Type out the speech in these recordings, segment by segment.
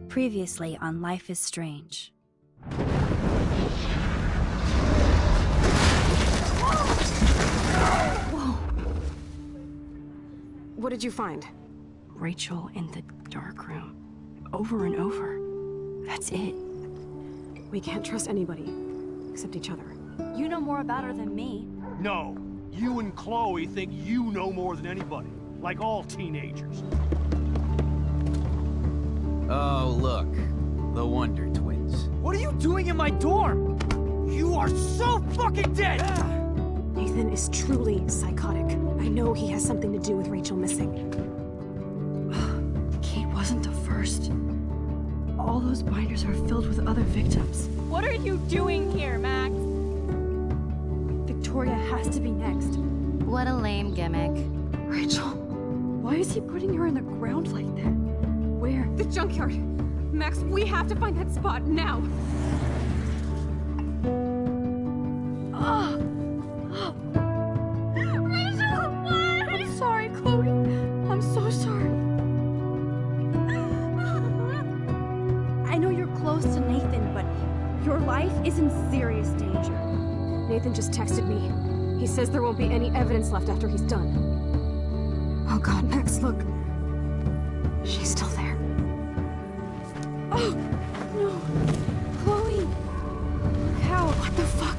Previously on Life is Strange. Whoa! What did you find? Rachel in the dark room. Over and over. That's it. We can't trust anybody, except each other. You know more about her than me. No. You and Chloe think you know more than anybody. Like all teenagers. Oh, look. The Wonder Twins. What are you doing in my dorm? You are so fucking dead! Nathan is truly psychotic. I know he has something to do with Rachel missing. Kate wasn't the first. All those binders are filled with other victims. What are you doing here, Max? Victoria has to be next. What a lame gimmick. Rachel, why is he putting her in the ground like that? Where? The junkyard! Max, we have to find that spot now! Rachel, what? I'm sorry, Chloe. I'm so sorry. I know you're close to Nathan, but your life is in serious danger. Nathan just texted me. He says there won't be any evidence left after he's done. Oh god, Max, look. She's still there. Oh, no. Chloe. How? What the fuck?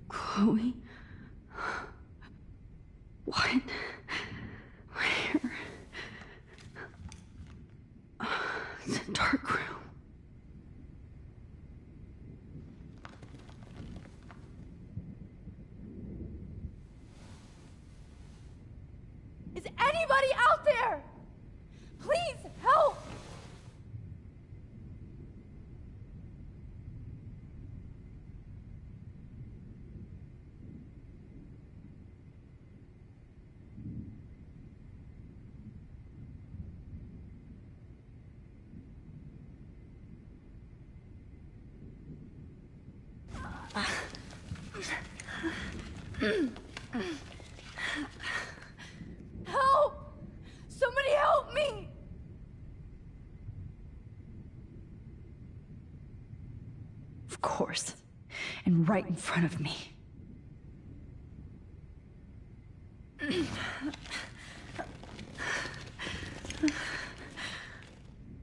Chloe? What? Where? It's a dark room. Is anybody out there? Please help! Help! Somebody help me! Of course. And right in front of me.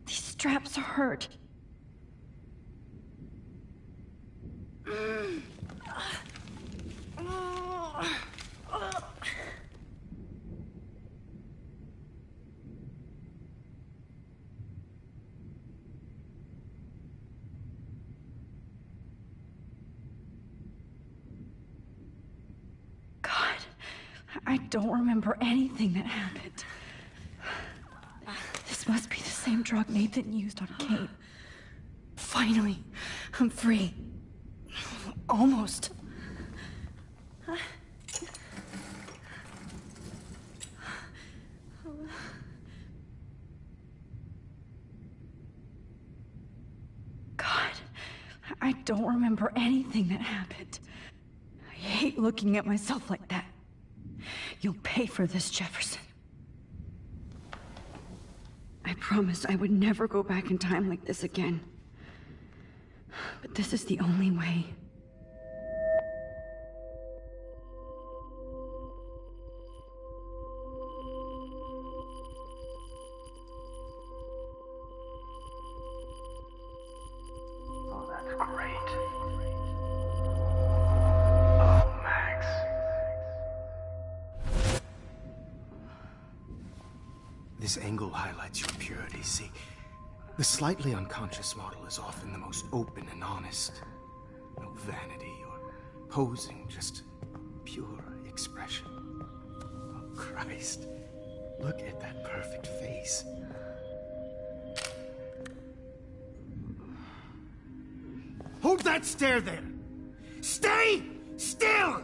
These straps hurt. I don't remember anything that happened. This must be the same drug Nathan used on Kate. Finally, I'm free. Almost. God, I don't remember anything that happened. I hate looking at myself like that. You'll pay for this, Jefferson. I promised I would never go back in time like this again. But this is the only way. Oh, that's great. Oh, Max. This angle highlights your purity, see? The slightly unconscious model is often the most open and honest. No vanity or posing, just pure expression. Oh, Christ. Look at that perfect face. Hold that stare there! Stay still!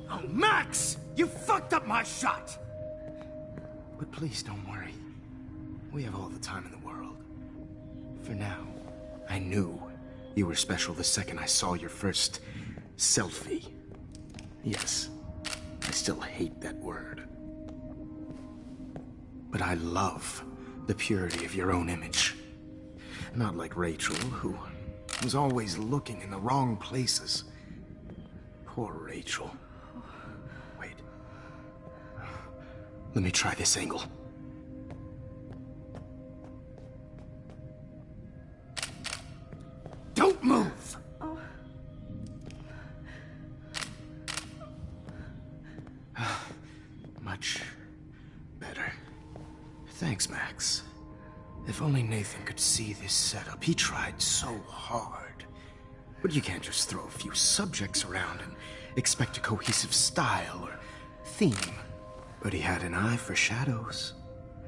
Oh, Max! You fucked up my shot! But please don't worry. We have all the time in the world. For now, I knew you were special the second I saw your first selfie. Yes, I still hate that word. But I love the purity of your own image. Not like Rachel, who was always looking in the wrong places. Poor Rachel. Wait. Let me try this angle. Don't move! Much better. Thanks, Max. If only Nathan could see this setup. He tried so hard. But you can't just throw a few subjects around and expect a cohesive style or theme. But he had an eye for shadows,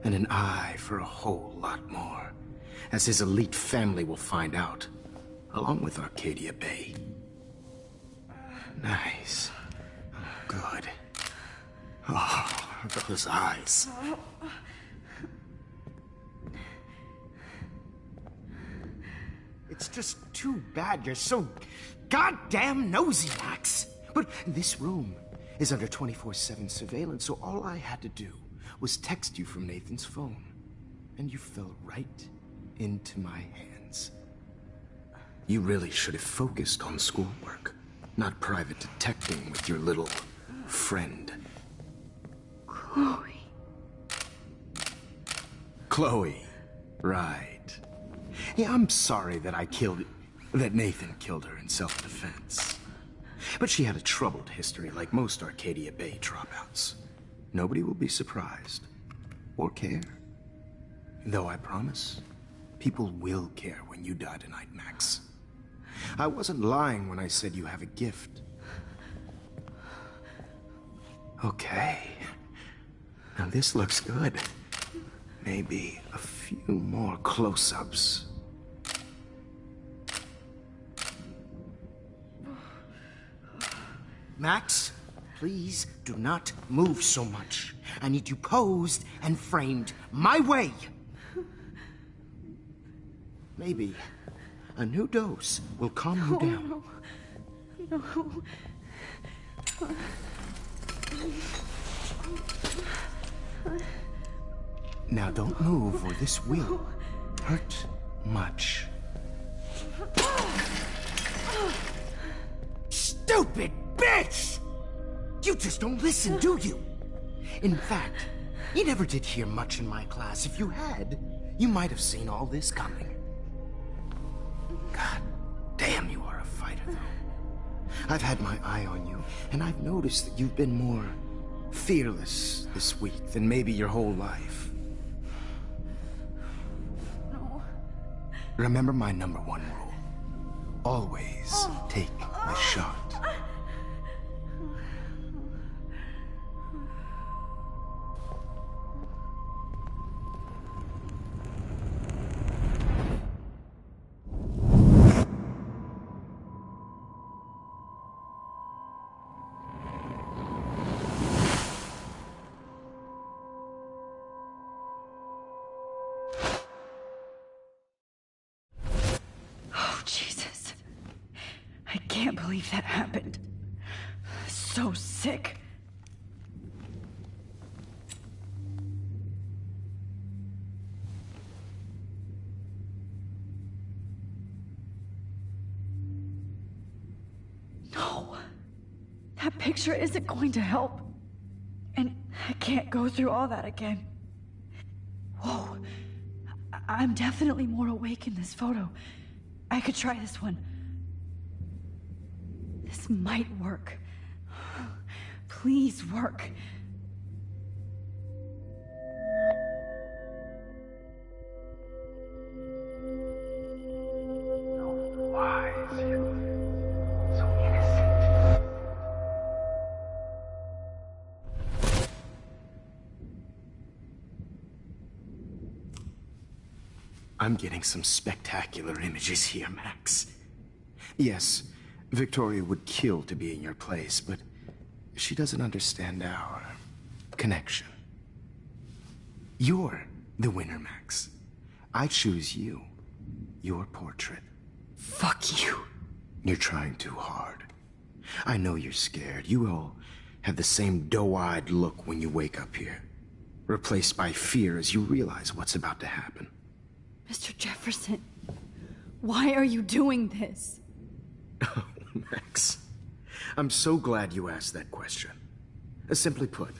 and an eye for a whole lot more, as his elite family will find out, along with Arcadia Bay. Nice. Oh, good. Oh, those eyes. It's just too bad you're so goddamn nosy, Max. But this room is under 24/7 surveillance, so all I had to do was text you from Nathan's phone. And you fell right into my hands. You really should have focused on schoolwork, not private detecting with your little friend. Chloe. Chloe, right. Yeah, I'm sorry that that Nathan killed her in self-defense. But she had a troubled history like most Arcadia Bay dropouts. Nobody will be surprised, or care. Though I promise, people will care when you die tonight, Max. I wasn't lying when I said you have a gift. Okay. Now this looks good. Maybe a few more close-ups. Max, Please do not move so much. I need you posed and framed my way. Maybe a new dose will calm you down. No. Now don't move or this will hurt much. Stupid bitch! You just don't listen, do you? In fact, you never did hear much in my class. If you had, you might have seen all this coming. God damn, you are a fighter, though. I've had my eye on you, and I've noticed that you've been more fearless this week than maybe your whole life. No. Remember my #1 rule. Always take a shot. Jesus. I can't believe that happened. So sick. No. That picture isn't going to help. And I can't go through all that again. Whoa. I'm definitely more awake in this photo. I could try this one. This might work. Please work. So wise, so innocent. I'm getting some spectacular images here, Max. Yes, Victoria would kill to be in your place, but she doesn't understand our connection. You're the winner, Max. I choose you. Your portrait. Fuck you. You're trying too hard. I know you're scared. You all have the same doe-eyed look when you wake up here, replaced by fear as you realize what's about to happen. Mr. Jefferson, why are you doing this? Oh, Max. I'm so glad you asked that question. Simply put,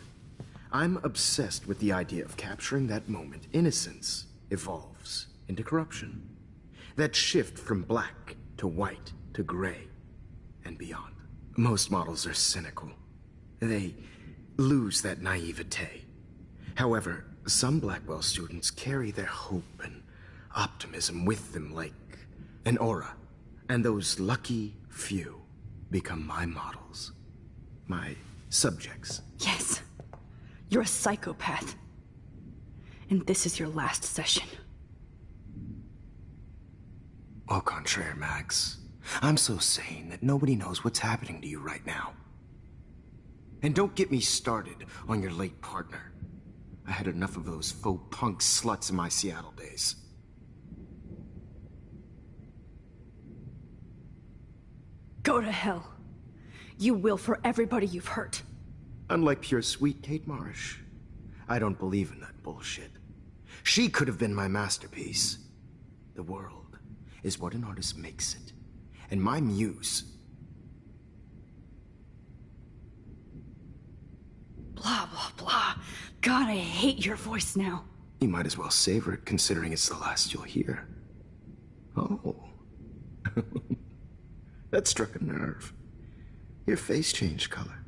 I'm obsessed with the idea of capturing that moment innocence evolves into corruption. That shift from black to white to gray and beyond. Most models are cynical. They lose that naivete. However, some Blackwell students carry their hope and optimism with them like an aura. And those lucky few become my models. My subjects. Yes. You're a psychopath. And this is your last session. Au contraire, Max. I'm so sane that nobody knows what's happening to you right now. And don't get me started on your late partner. I had enough of those faux punk sluts in my Seattle days. Go to hell. You will for everybody you've hurt. Unlike pure sweet Kate Marsh, I don't believe in that bullshit. She could have been my masterpiece. The world is what an artist makes it. And my muse... Blah, blah, blah. God, I hate your voice now. You might as well savor it, considering it's the last you'll hear. Oh. That struck a nerve. Your face changed color.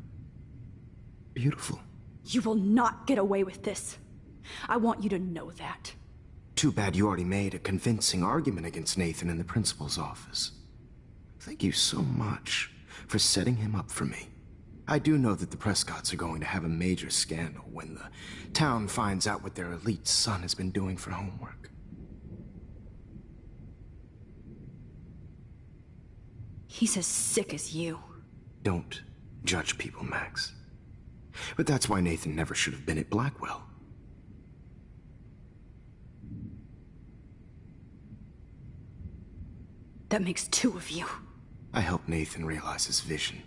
Beautiful. You will not get away with this. I want you to know that. Too bad you already made a convincing argument against Nathan in the principal's office. Thank you so much for setting him up for me. I do know that the Prescotts are going to have a major scandal when the town finds out what their elite son has been doing for homework. He's as sick as you. Don't judge people, Max. But that's why Nathan never should have been at Blackwell. That makes two of you. I helped Nathan realize his vision.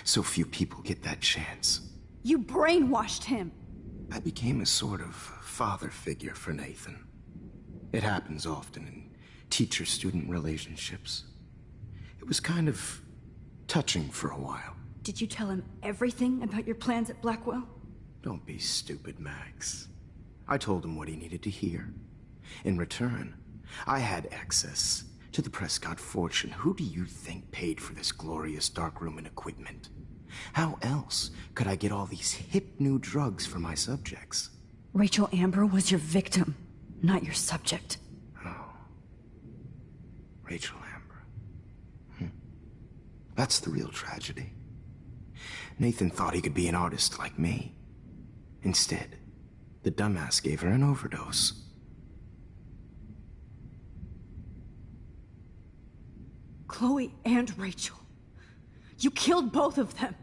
So few people get that chance. You brainwashed him. I became a sort of father figure for Nathan. It happens often in teacher-student relationships. It was kind of touching for a while. Did you tell him everything about your plans at Blackwell? Don't be stupid, Max. I told him what he needed to hear. In return, I had access to the Prescott fortune. Who do you think paid for this glorious darkroom and equipment? How else could I get all these hip new drugs for my subjects? Rachel Amber was your victim, not your subject. Oh. Rachel Amber. That's the real tragedy. Nathan thought he could be an artist like me. Instead, the dumbass gave her an overdose. Chloe and Rachel. You killed both of them.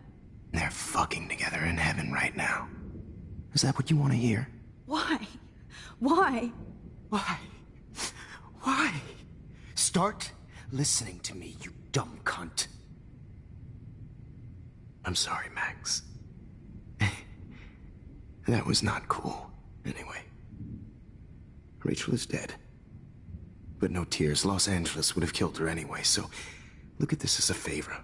They're fucking together in heaven right now. Is that what you want to hear? Why? Why? Why? Why? Start listening to me, you dumb cunt. I'm sorry, Max. That was not cool. Anyway. Rachel is dead. But no tears. Los Angeles would have killed her anyway, so look at this as a favor.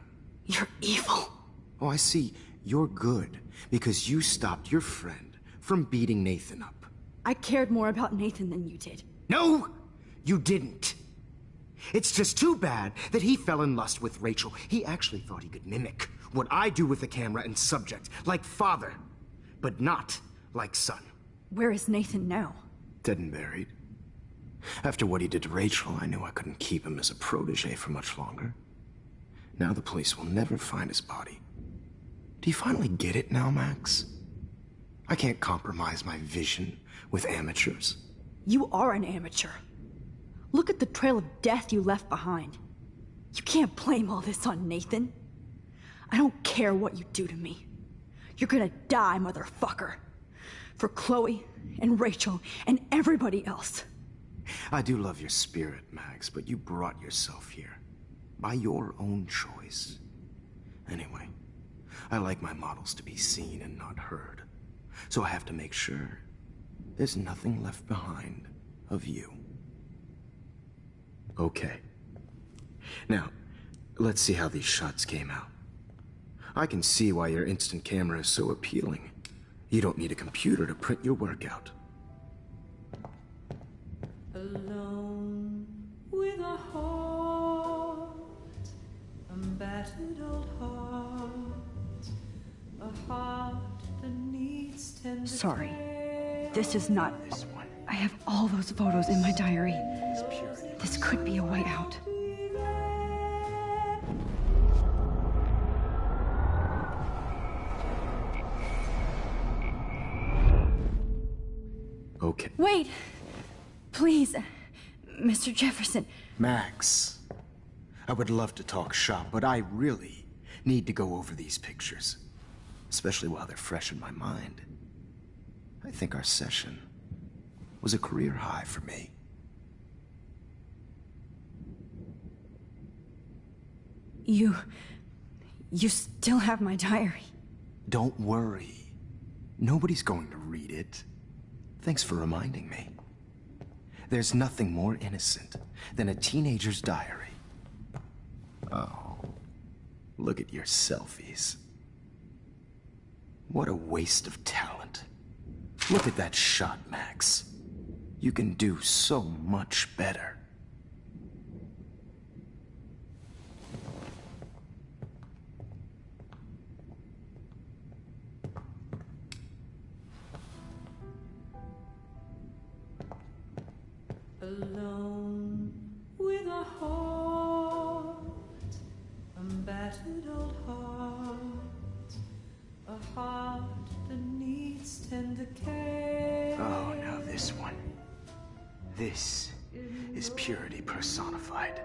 You're evil. Oh, I see. You're good because you stopped your friend from beating Nathan up. I cared more about Nathan than you did. No, you didn't. It's just too bad that he fell in lust with Rachel. He actually thought he could mimic what I do with the camera and subject, like father, but not like son. Where is Nathan now? Dead and buried. After what he did to Rachel, I knew I couldn't keep him as a protege for much longer. Now the police will never find his body. Do you finally get it now, Max? I can't compromise my vision with amateurs. You are an amateur. Look at the trail of death you left behind. You can't blame all this on Nathan. I don't care what you do to me. You're gonna die, motherfucker. For Chloe and Rachel and everybody else. I do love your spirit, Max, but you brought yourself here. By your own choice. Anyway, I like my models to be seen and not heard. So I have to make sure there's nothing left behind of you. Okay. Now, let's see how these shots came out. I can see why your instant camera is so appealing. You don't need a computer to print your work out. Alone with a heart, a battered old heart, a heart that needs tender Sorry. care. This is not This one. I have all those photos in my diary. This could be a way out. Okay. Wait! Please, Mr. Jefferson. Max, I would love to talk shop, but I really need to go over these pictures. Especially while they're fresh in my mind. I think our session was a career high for me. You still have my diary. Don't worry. Nobody's going to read it. Thanks for reminding me. There's nothing more innocent than a teenager's diary. Oh, look at your selfies. What a waste of talent. Look at that shot, Max. You can do so much better. Alone with a heart, a battered old heart, a heart that needs tender care. Oh, now this one. This is purity personified.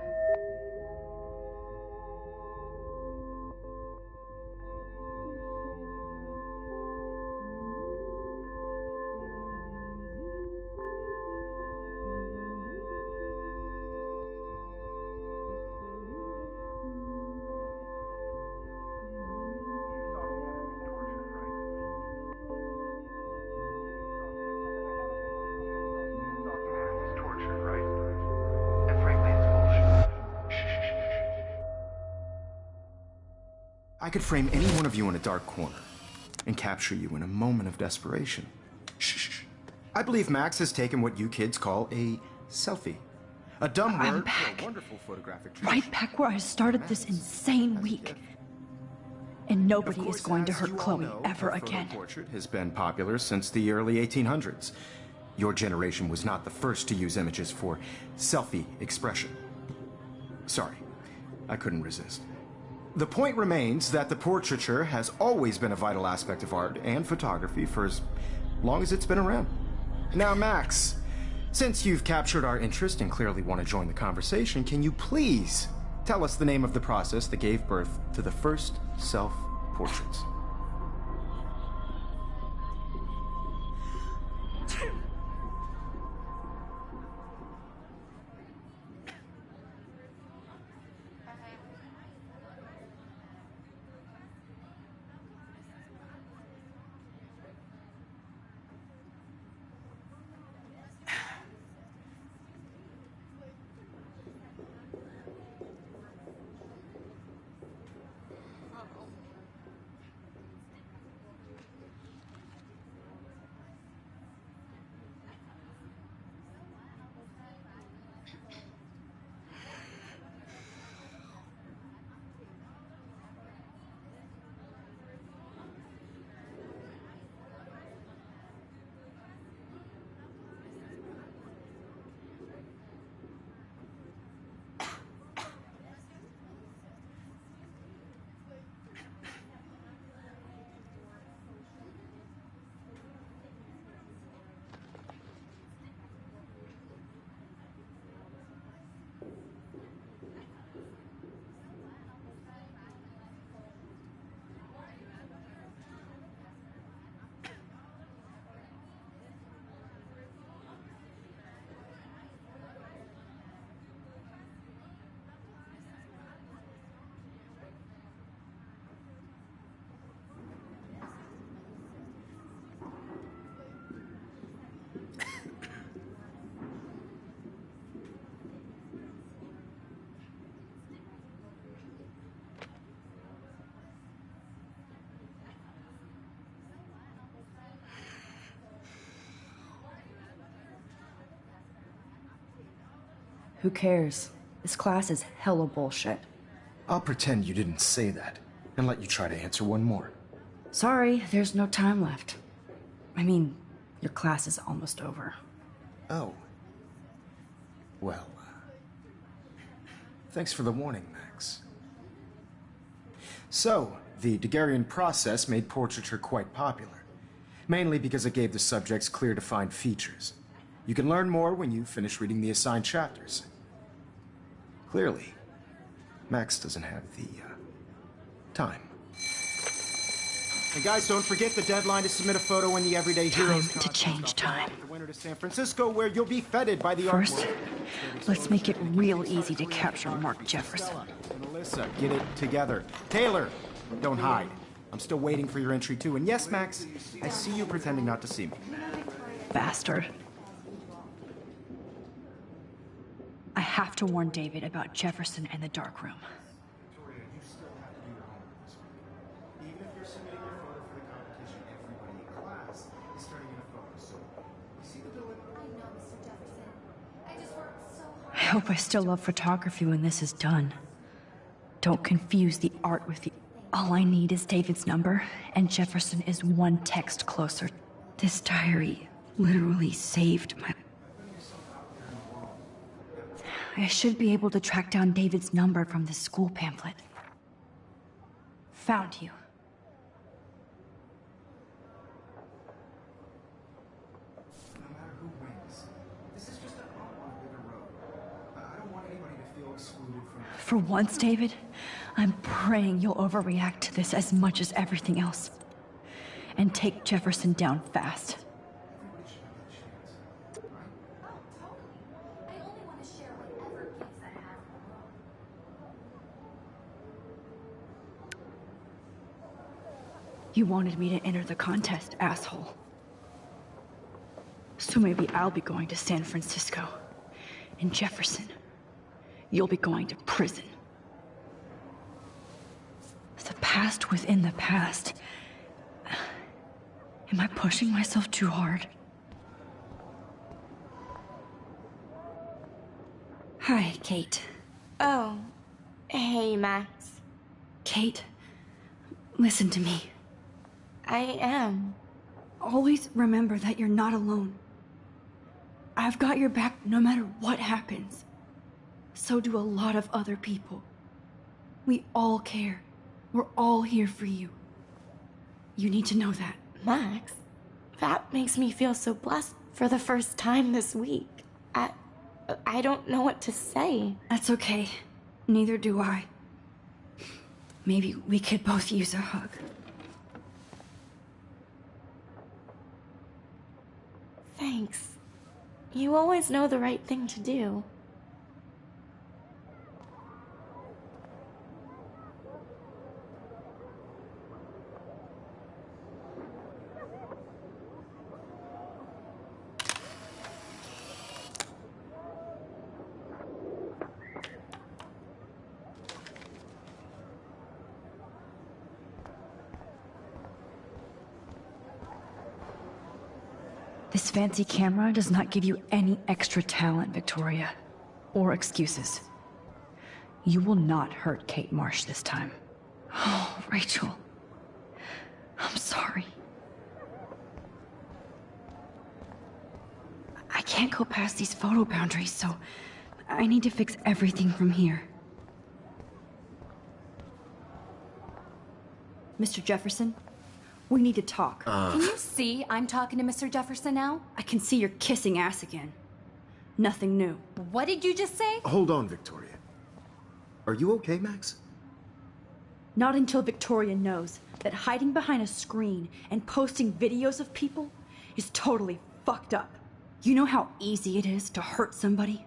I could frame any one of you in a dark corner and capture you in a moment of desperation. Shh. I believe Max has taken what you kids call a selfie. A dumb word for a wonderful photographic tradition. Right back where I started this insane week. And nobody is going to hurt Chloe ever again. Portrait has been popular since the early 1800s. Your generation was not the first to use images for selfie expression. Sorry, I couldn't resist. The point remains that the portraiture has always been a vital aspect of art and photography for as long as it's been around. Now, Max, since you've captured our interest and clearly want to join the conversation, can you please tell us the name of the process that gave birth to the first self-portraits? Who cares? This class is hella bullshit. I'll pretend you didn't say that and let you try to answer one more. Sorry, there's no time left. I mean, your class is almost over. Oh. Well, thanks for the warning, Max. So, the Daguerrean process made portraiture quite popular, mainly because it gave the subjects clear defined features. You can learn more when you finish reading the assigned chapters. Clearly, Max doesn't have the time. And guys, don't forget the deadline to submit a photo in the Everyday Heroes to change time. The winter to San Francisco, where you'll be feted by the First, let's make it real easy to capture Mark Jefferson. And Alyssa, get it together. Taylor, don't hide. I'm still waiting for your entry too. And yes, Max, I see you pretending not to see me. Bastard. I have to warn David about Jefferson and the dark room. Victoria, you still have to do your homework this week. Even if you're submitting your photo for the competition, everybody in class is turning in a photo. So, you see the dilemma? I know, Mr. Jefferson. I just worked so hard. I hope I still love photography when this is done. Don't confuse the art with the... All I need is David's number, and Jefferson is one text closer. This diary literally saved my... I should be able to track down David's number from the school pamphlet. Found you. No matter who wins, this is just an arm on a bigger road. I don't want anybody to feel excluded from... For once, David, I'm praying you'll overreact to this as much as everything else. And take Jefferson down fast. Everybody should have that chance, right? Oh, totally. I only want to share whatever gifts I have in the world. You wanted me to enter the contest, asshole. So maybe I'll be going to San Francisco. And Jefferson, you'll be going to prison. The past within the past. Am I pushing myself too hard? Hi, Kate. Oh, hey, Max. Kate, listen to me. I am. Always remember that you're not alone. I've got your back no matter what happens. So do a lot of other people. We all care. We're all here for you. You need to know that. Max, that makes me feel so blessed for the first time this week. I don't know what to say. That's okay. Neither do I. Maybe we could both use a hug. Thanks. You always know the right thing to do. This fancy camera does not give you any extra talent, Victoria. Or excuses. You will not hurt Kate Marsh this time. Oh, Rachel. I'm sorry. I can't go past these photo boundaries, so I need to fix everything from here. Mr. Jefferson, we need to talk. Can you see I'm talking to Mr. Jefferson now? I can see you're kissing ass again. Nothing new. What did you just say? Hold on, Victoria. Are you okay, Max? Not until Victoria knows that hiding behind a screen and posting videos of people is totally fucked up. You know how easy it is to hurt somebody?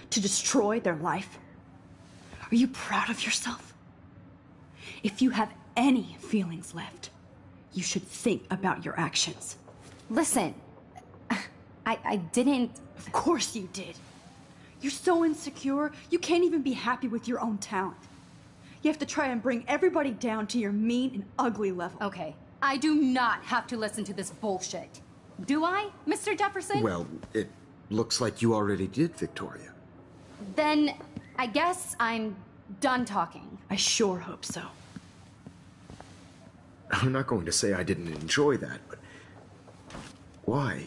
To destroy their life? Are you proud of yourself? If you have any feelings left, you should think about your actions. Listen, I didn't... Of course you did. You're so insecure, you can't even be happy with your own talent. You have to try and bring everybody down to your mean and ugly level. Okay, I do not have to listen to this bullshit. Do I, Mr. Jefferson? Well, it looks like you already did, Victoria. Then I guess I'm done talking. I sure hope so. I'm not going to say I didn't enjoy that, but why?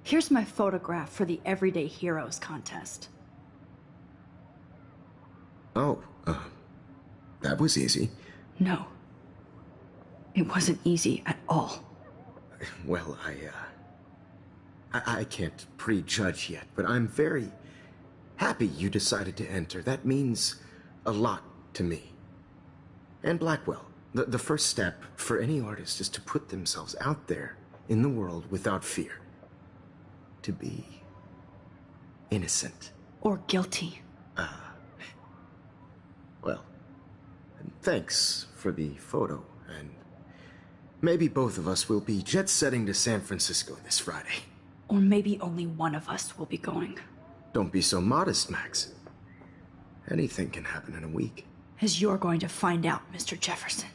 Here's my photograph for the Everyday Heroes contest. Oh, that was easy. No. It wasn't easy at all. Well, I can't prejudge yet, but I'm very happy you decided to enter. That means a lot to me. And Blackwell. The first step for any artist is to put themselves out there in the world without fear. To be innocent. Or guilty. Well, thanks for the photo, and maybe both of us will be jet-setting to San Francisco this Friday. Or maybe only one of us will be going. Don't be so modest, Max. Anything can happen in a week. As you're going to find out, Mr. Jefferson.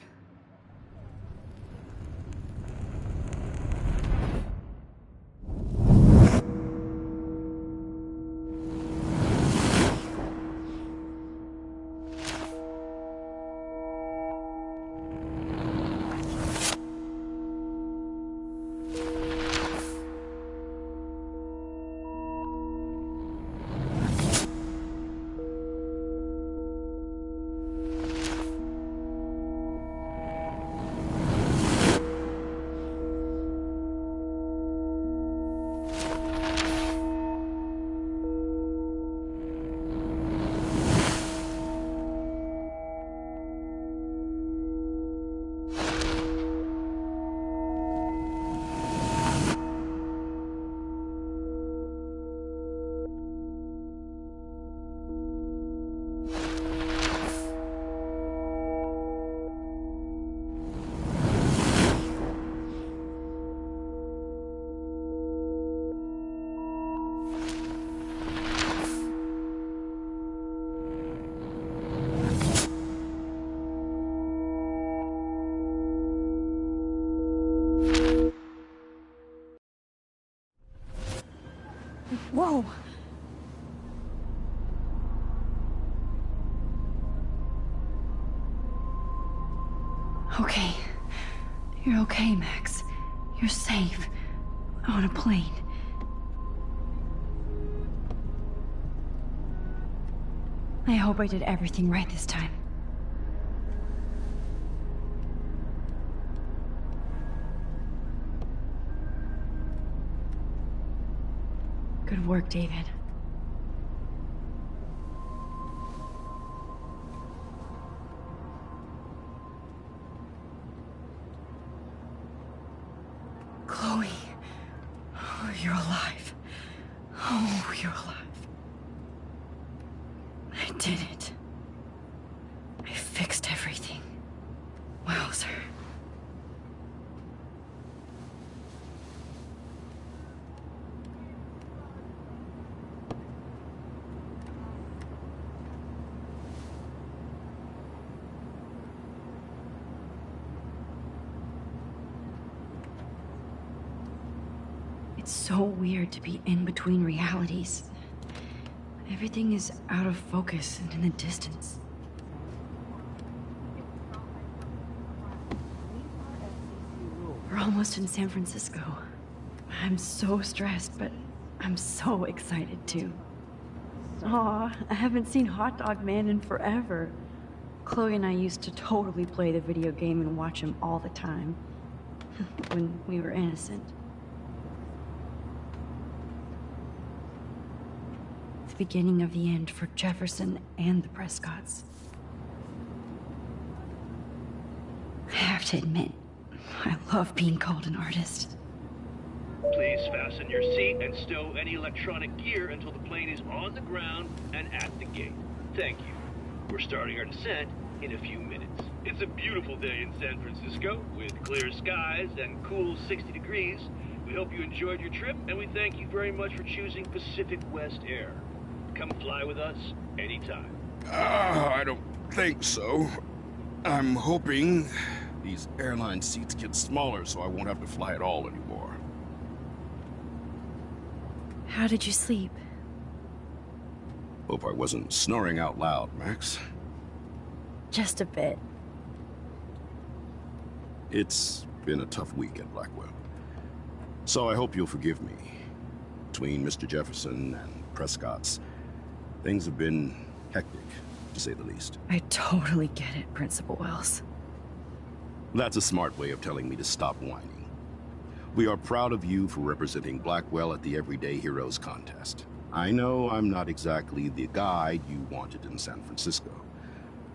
Okay. You're okay, Max. You're safe. On a plane. I hope I did everything right this time. Good work, David. Chloe. Oh, you're alive. Oh, you're alive. I did it. I fixed everything. Wowzer. It's so weird to be in between realities. Everything is out of focus and in the distance. We're almost in San Francisco. I'm so stressed, but I'm so excited too. Aw, I haven't seen Hot Dog Man in forever. Chloe and I used to totally play the video game and watch him all the time. When we were innocent. The beginning of the end for Jefferson and the Prescotts. I have to admit, I love being called an artist. Please fasten your seat and stow any electronic gear until the plane is on the ground and at the gate. Thank you. We're starting our descent in a few minutes. It's a beautiful day in San Francisco with clear skies and cool 60 degrees. We hope you enjoyed your trip, and we thank you very much for choosing Pacific West Air. Come fly with us anytime. I don't think so. I'm hoping these airline seats get smaller so I won't have to fly at all anymore. How did you sleep? Hope I wasn't snoring out loud, Max. Just a bit. It's been a tough week at Blackwell. So I hope you'll forgive me. Between Mr. Jefferson and Prescott's, things have been hectic, to say the least. I totally get it, Principal Wells. That's a smart way of telling me to stop whining. We are proud of you for representing Blackwell at the Everyday Heroes contest. I know I'm not exactly the guide you wanted in San Francisco,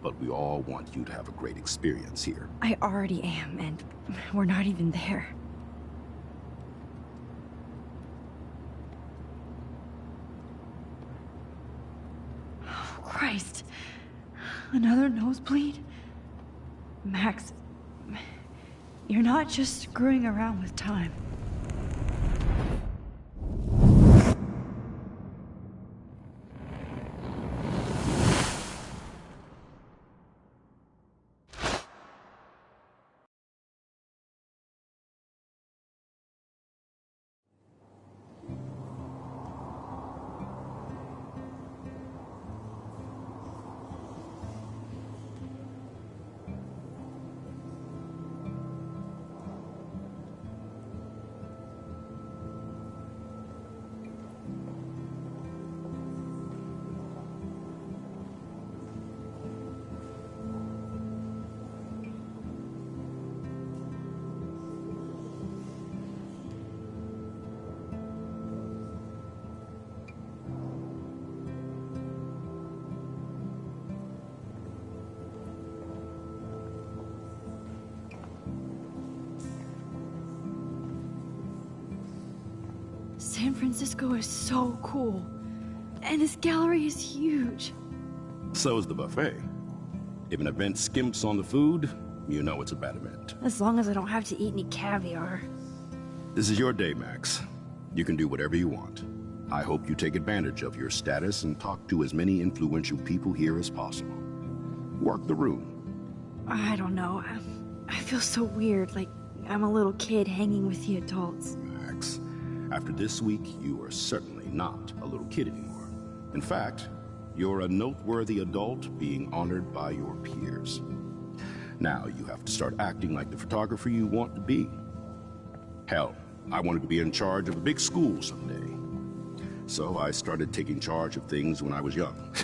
but we all want you to have a great experience here. I already am, and we're not even there. Oh, Christ. Another nosebleed? Max, you're not just screwing around with time. San Francisco is so cool. And this gallery is huge. So is the buffet. If an event skimps on the food, you know it's a bad event. As long as I don't have to eat any caviar. This is your day, Max. You can do whatever you want. I hope you take advantage of your status and talk to as many influential people here as possible. Work the room. I don't know. I feel so weird, like I'm a little kid hanging with the adults. Max, after this week, you are certainly not a little kid anymore. In fact, you're a noteworthy adult being honored by your peers. Now you have to start acting like the photographer you want to be. Hell, I wanted to be in charge of a big school someday. So I started taking charge of things when I was young.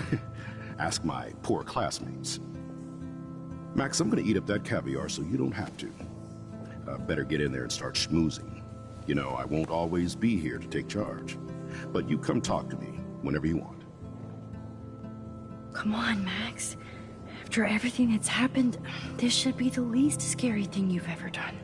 Ask my poor classmates. Max, I'm gonna eat up that caviar so you don't have to. Better get in there and start schmoozing. You know, I won't always be here to take charge. But you come talk to me whenever you want. Come on, Max. After everything that's happened, this should be the least scary thing you've ever done.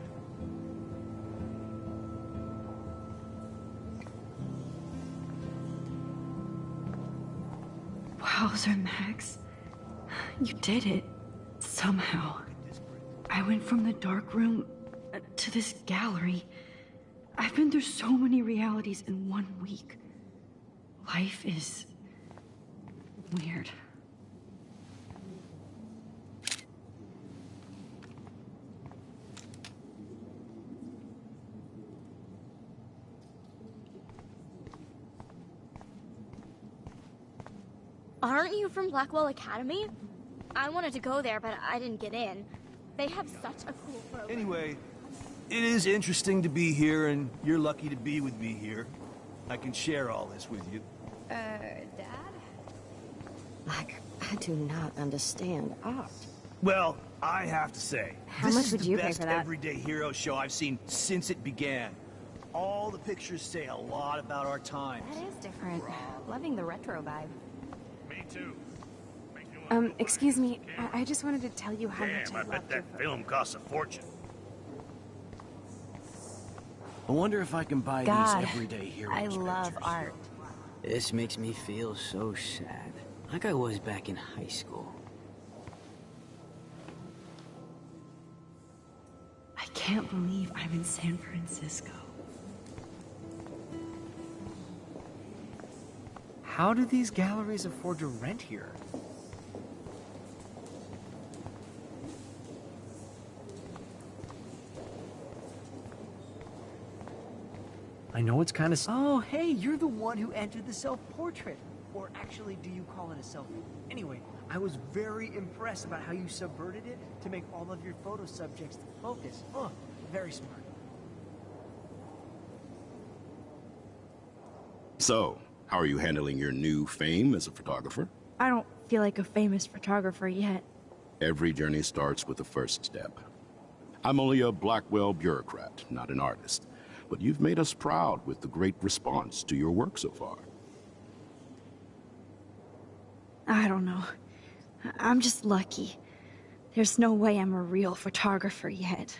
Wowzer, Max. You did it. Somehow. I went from the dark room to this gallery. I've been through so many realities in 1 week. Life is weird. Aren't you from Blackwell Academy? I wanted to go there, but I didn't get in. They have such a cool program. Anyway, it is interesting to be here, and you're lucky to be with me here. I can share all this with you. Dad? Like, I do not understand art. Well, I have to say, How this much is would the you pay best for that? everyday hero show I've seen since it began. All the pictures say a lot about our times. That is different. Loving the retro vibe. Me too. Excuse me. I just wanted to tell you how much Damn, I I love bet that film costs a fortune. I wonder if I can buy God, these everyday heroes I love pictures. art. This makes me feel so sad. Like I was back in high school. I can't believe I'm in San Francisco. How do these galleries afford to rent here? I know it's kind of... Oh, hey, you're the one who entered the self-portrait. Or actually, do you call it a selfie? Anyway, I was very impressed about how you subverted it to make all of your photo subjects the focus. Oh, very smart. So, how are you handling your new fame as a photographer? I don't feel like a famous photographer yet. Every journey starts with the first step. I'm only a Blackwell bureaucrat, not an artist. But you've made us proud with the great response to your work so far. I don't know. I'm just lucky. There's no way I'm a real photographer yet.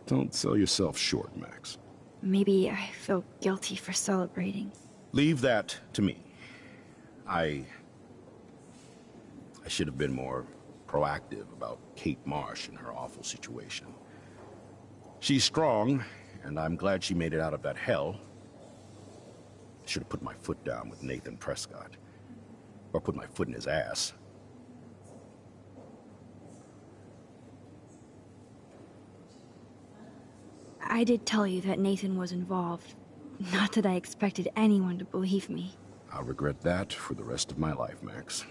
Don't sell yourself short, Max. Maybe I feel guilty for celebrating. Leave that to me. I should have been more proactive about Kate Marsh and her awful situation. She's strong, and I'm glad she made it out of that hell. I should have put my foot down with Nathan Prescott. Or put my foot in his ass. I did tell you that Nathan was involved. Not that I expected anyone to believe me. I'll regret that for the rest of my life, Max.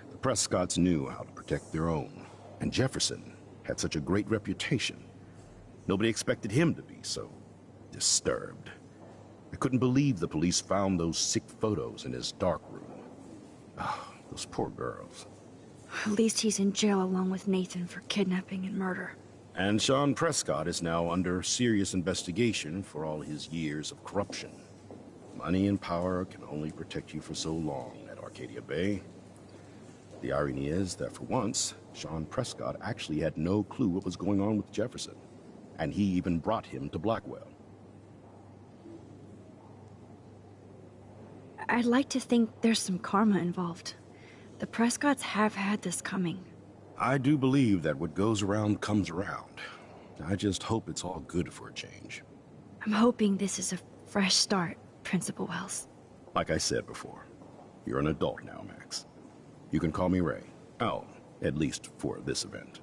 The Prescotts knew how to protect their own, and Jefferson had such a great reputation. Nobody expected him to be so disturbed. I couldn't believe the police found those sick photos in his dark room. Oh, those poor girls. At least he's in jail along with Nathan for kidnapping and murder. And Sean Prescott is now under serious investigation for all his years of corruption. Money and power can only protect you for so long at Arcadia Bay. The irony is that for once, Sean Prescott actually had no clue what was going on with Jefferson. And he even brought him to Blackwell. I'd like to think there's some karma involved. The Prescotts have had this coming. I do believe that what goes around comes around. I just hope it's all good for a change. I'm hoping this is a fresh start, Principal Wells. Like I said before, you're an adult now, Max. You can call me Ray. Oh, at least for this event.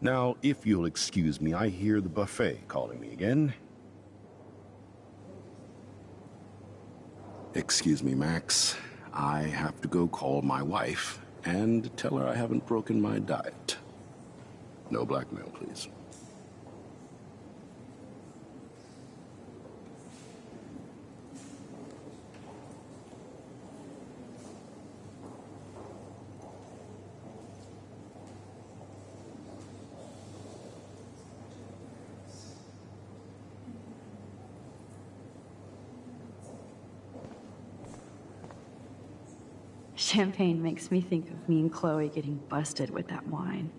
Now, if you'll excuse me, I hear the buffet calling me again. Excuse me, Max. I have to go call my wife and tell her I haven't broken my diet. No blackmail, please. Champagne makes me think of me and Chloe getting busted with that wine.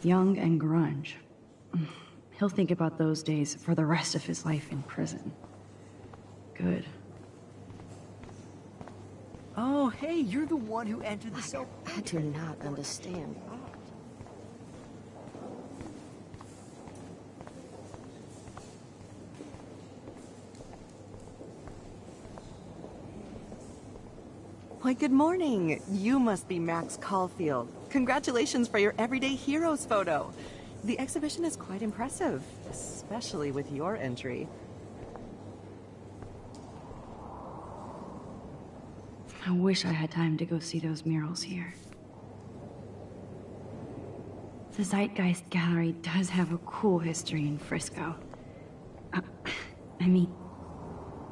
Young and grunge. He'll think about those days for the rest of his life in prison. Good. Oh, hey, you're the one who entered the cell. I do not understand art. Why, good morning. You must be Max Caulfield. Congratulations for your Everyday Heroes photo. The exhibition is quite impressive, especially with your entry. I wish I had time to go see those murals here. The Zeitgeist Gallery does have a cool history in Frisco. I mean,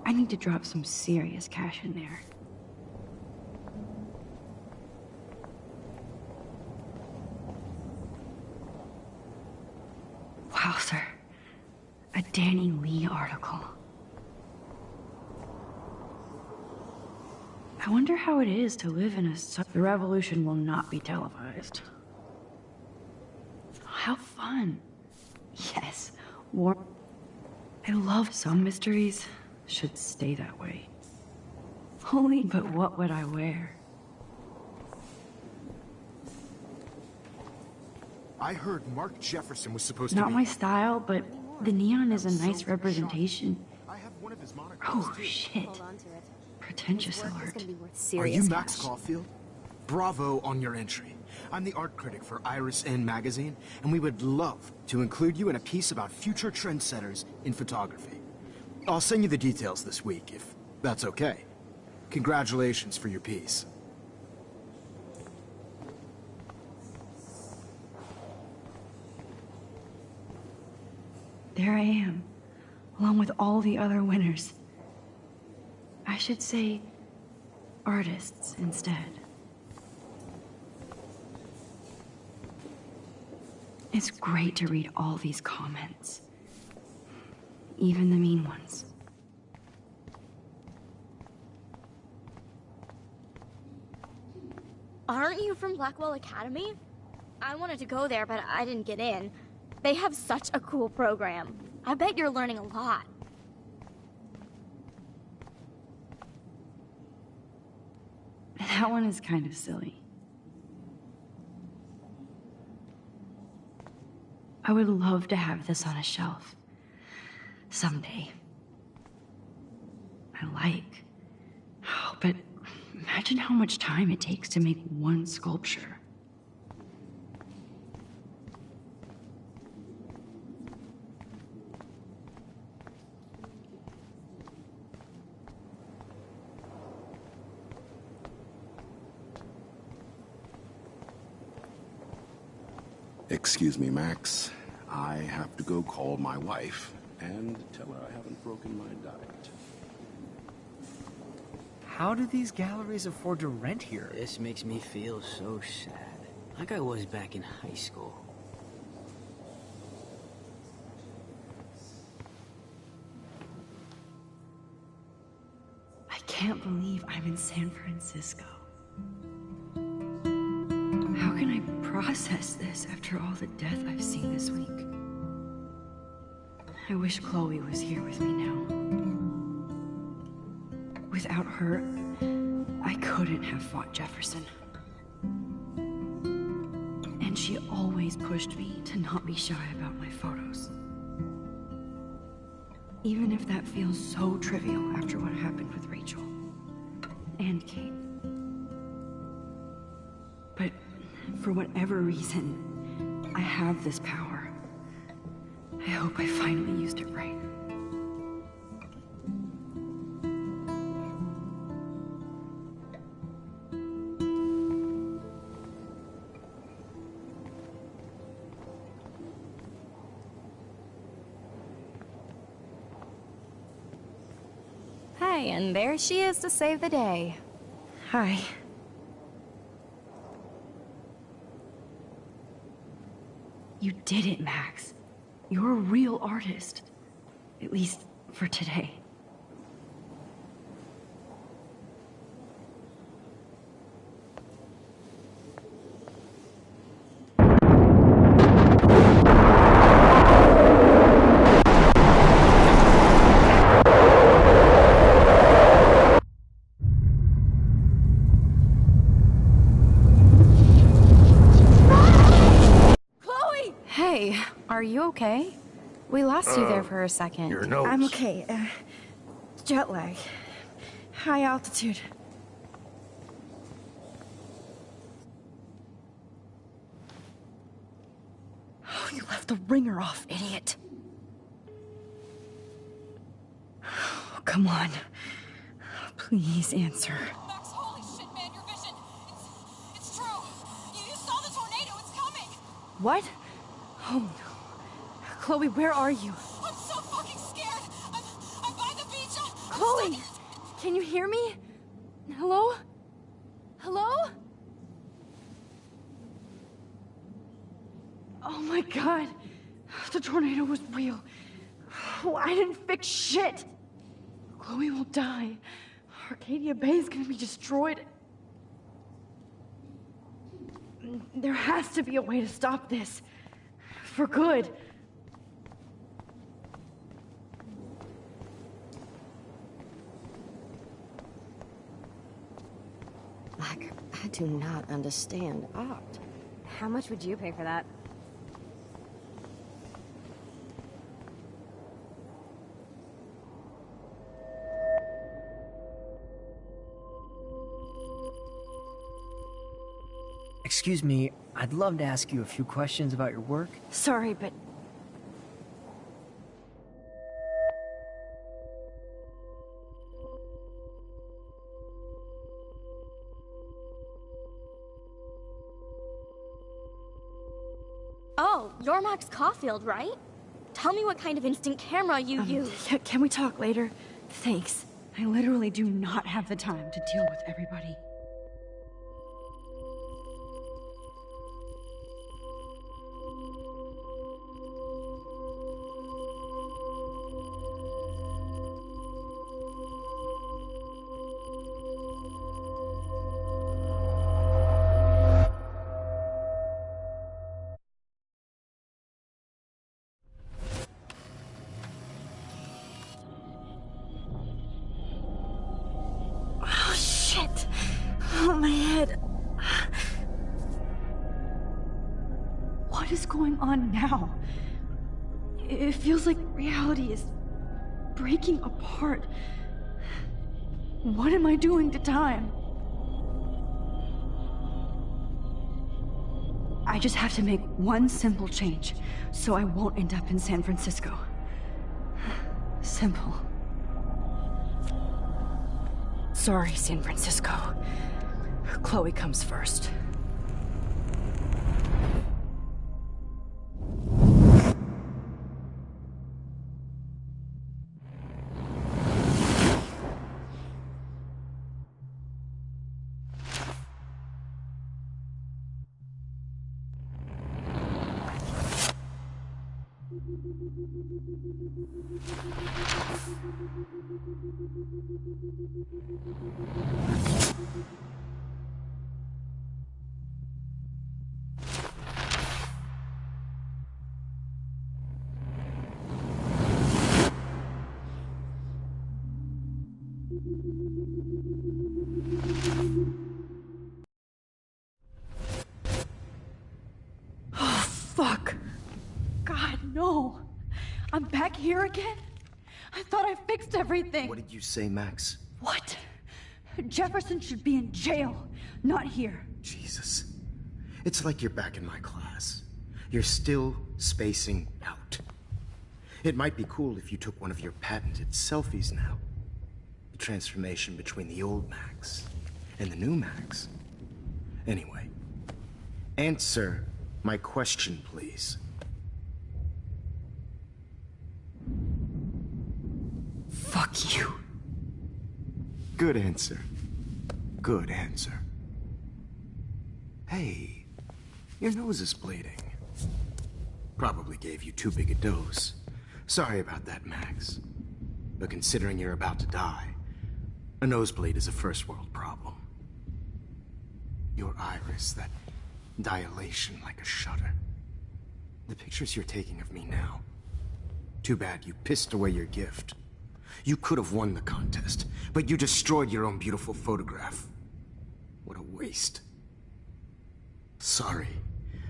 I need to drop some serious cash in there. Wow, sir. A Danny Lee article. I wonder how it is to live in a... The revolution will not be televised. How fun. Yes, war. I love some mysteries. Should stay that way. Holy, but what would I wear? I heard Mark Jefferson was supposed to be... Not my style, but the neon is a nice representation. I have one of his monographs Oh, too. shit. Pretentious alert. Are you Max Caulfield? Bravo on your entry. I'm the art critic for Iris N magazine, and we would love to include you in a piece about future trendsetters in photography. I'll send you the details this week, if that's okay. Congratulations for your piece. There I am, along with all the other winners. I should say artists instead. It's great to read all these comments, even the mean ones. Aren't you from Blackwell Academy? I wanted to go there, but I didn't get in. They have such a cool program. I bet you're learning a lot. That one is kind of silly. I would love to have this on a shelf. Someday. I like. Oh, but imagine how much time it takes to make one sculpture. Excuse me, Max. I have to go call my wife and tell her I haven't broken my diet. How do these galleries afford to rent here? This makes me feel so sad. Like I was back in high school. I can't believe I'm in San Francisco. How can I process this after all the death I've seen this week? I wish Chloe was here with me now. Without her, I couldn't have fought Jefferson. And she always pushed me to not be shy about my photos. Even if that feels so trivial after what happened with Rachel and Kate. But for whatever reason, I have this power. I hope I finally used it right. and there she is to save the day. Hi. You did it, Max. You're a real artist. At least for today. Are you okay? We lost you there for a second. Your nose. I'm okay. Jet lag. High altitude. Oh, you left the ringer off, idiot. Oh, come on. Please answer. Max, holy shit, man, your vision. It's true. You saw the tornado. It's coming. What? Oh no. Chloe, where are you? I'm so fucking scared. I'm by the beach. Chloe! Can you hear me? Hello? Hello? Oh my god. The tornado was real. Oh, I didn't fix shit. Chloe will die. Arcadia Bay is gonna be destroyed. There has to be a way to stop this. For good. Like, I do not understand art. How much would you pay for that? Excuse me, I'd love to ask you a few questions about your work. Sorry, but... Oh, you're Max Caulfield, right? Tell me what kind of instant camera you use. Can we talk later? Thanks. I literally do not have the time to deal with everybody. Oh, my head. What is going on now? It feels like reality is breaking apart. What am I doing to time? I just have to make one simple change, so I won't end up in San Francisco. Simple. Sorry, San Francisco. Chloe comes first. Oh, fuck. God, no. I'm back here again? I thought I fixed everything. What did you say, Max? What? Jefferson should be in jail, not here. Jesus. It's like you're back in my class. You're still spacing out. It might be cool if you took one of your patented selfies now. The transformation between the old Max and the new Max. Anyway, answer my question, please. Fuck you. Good answer. Good answer. Hey, your nose is bleeding. Probably gave you too big a dose. Sorry about that, Max. But considering you're about to die, a nosebleed is a first world problem. Your iris, that dilation like a shutter. The pictures you're taking of me now. Too bad you pissed away your gift. You could have won the contest, but you destroyed your own beautiful photograph. What a waste. Sorry,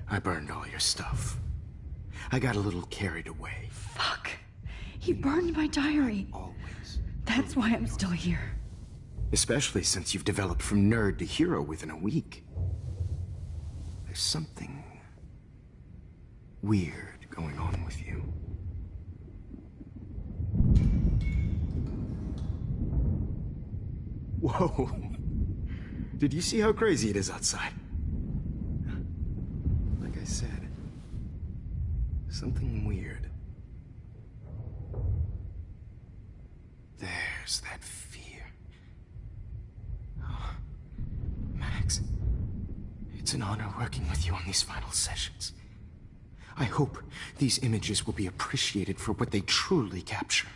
I burned all your stuff. I got a little carried away. Fuck. He burned my diary. Always. That's why I'm still here. Especially since you've developed from nerd to hero within a week. There's something weird going on with you. Whoa. Did you see how crazy it is outside? Like I said, something weird. There's that fear. Oh, Max, it's an honor working with you on these final sessions. I hope these images will be appreciated for what they truly capture.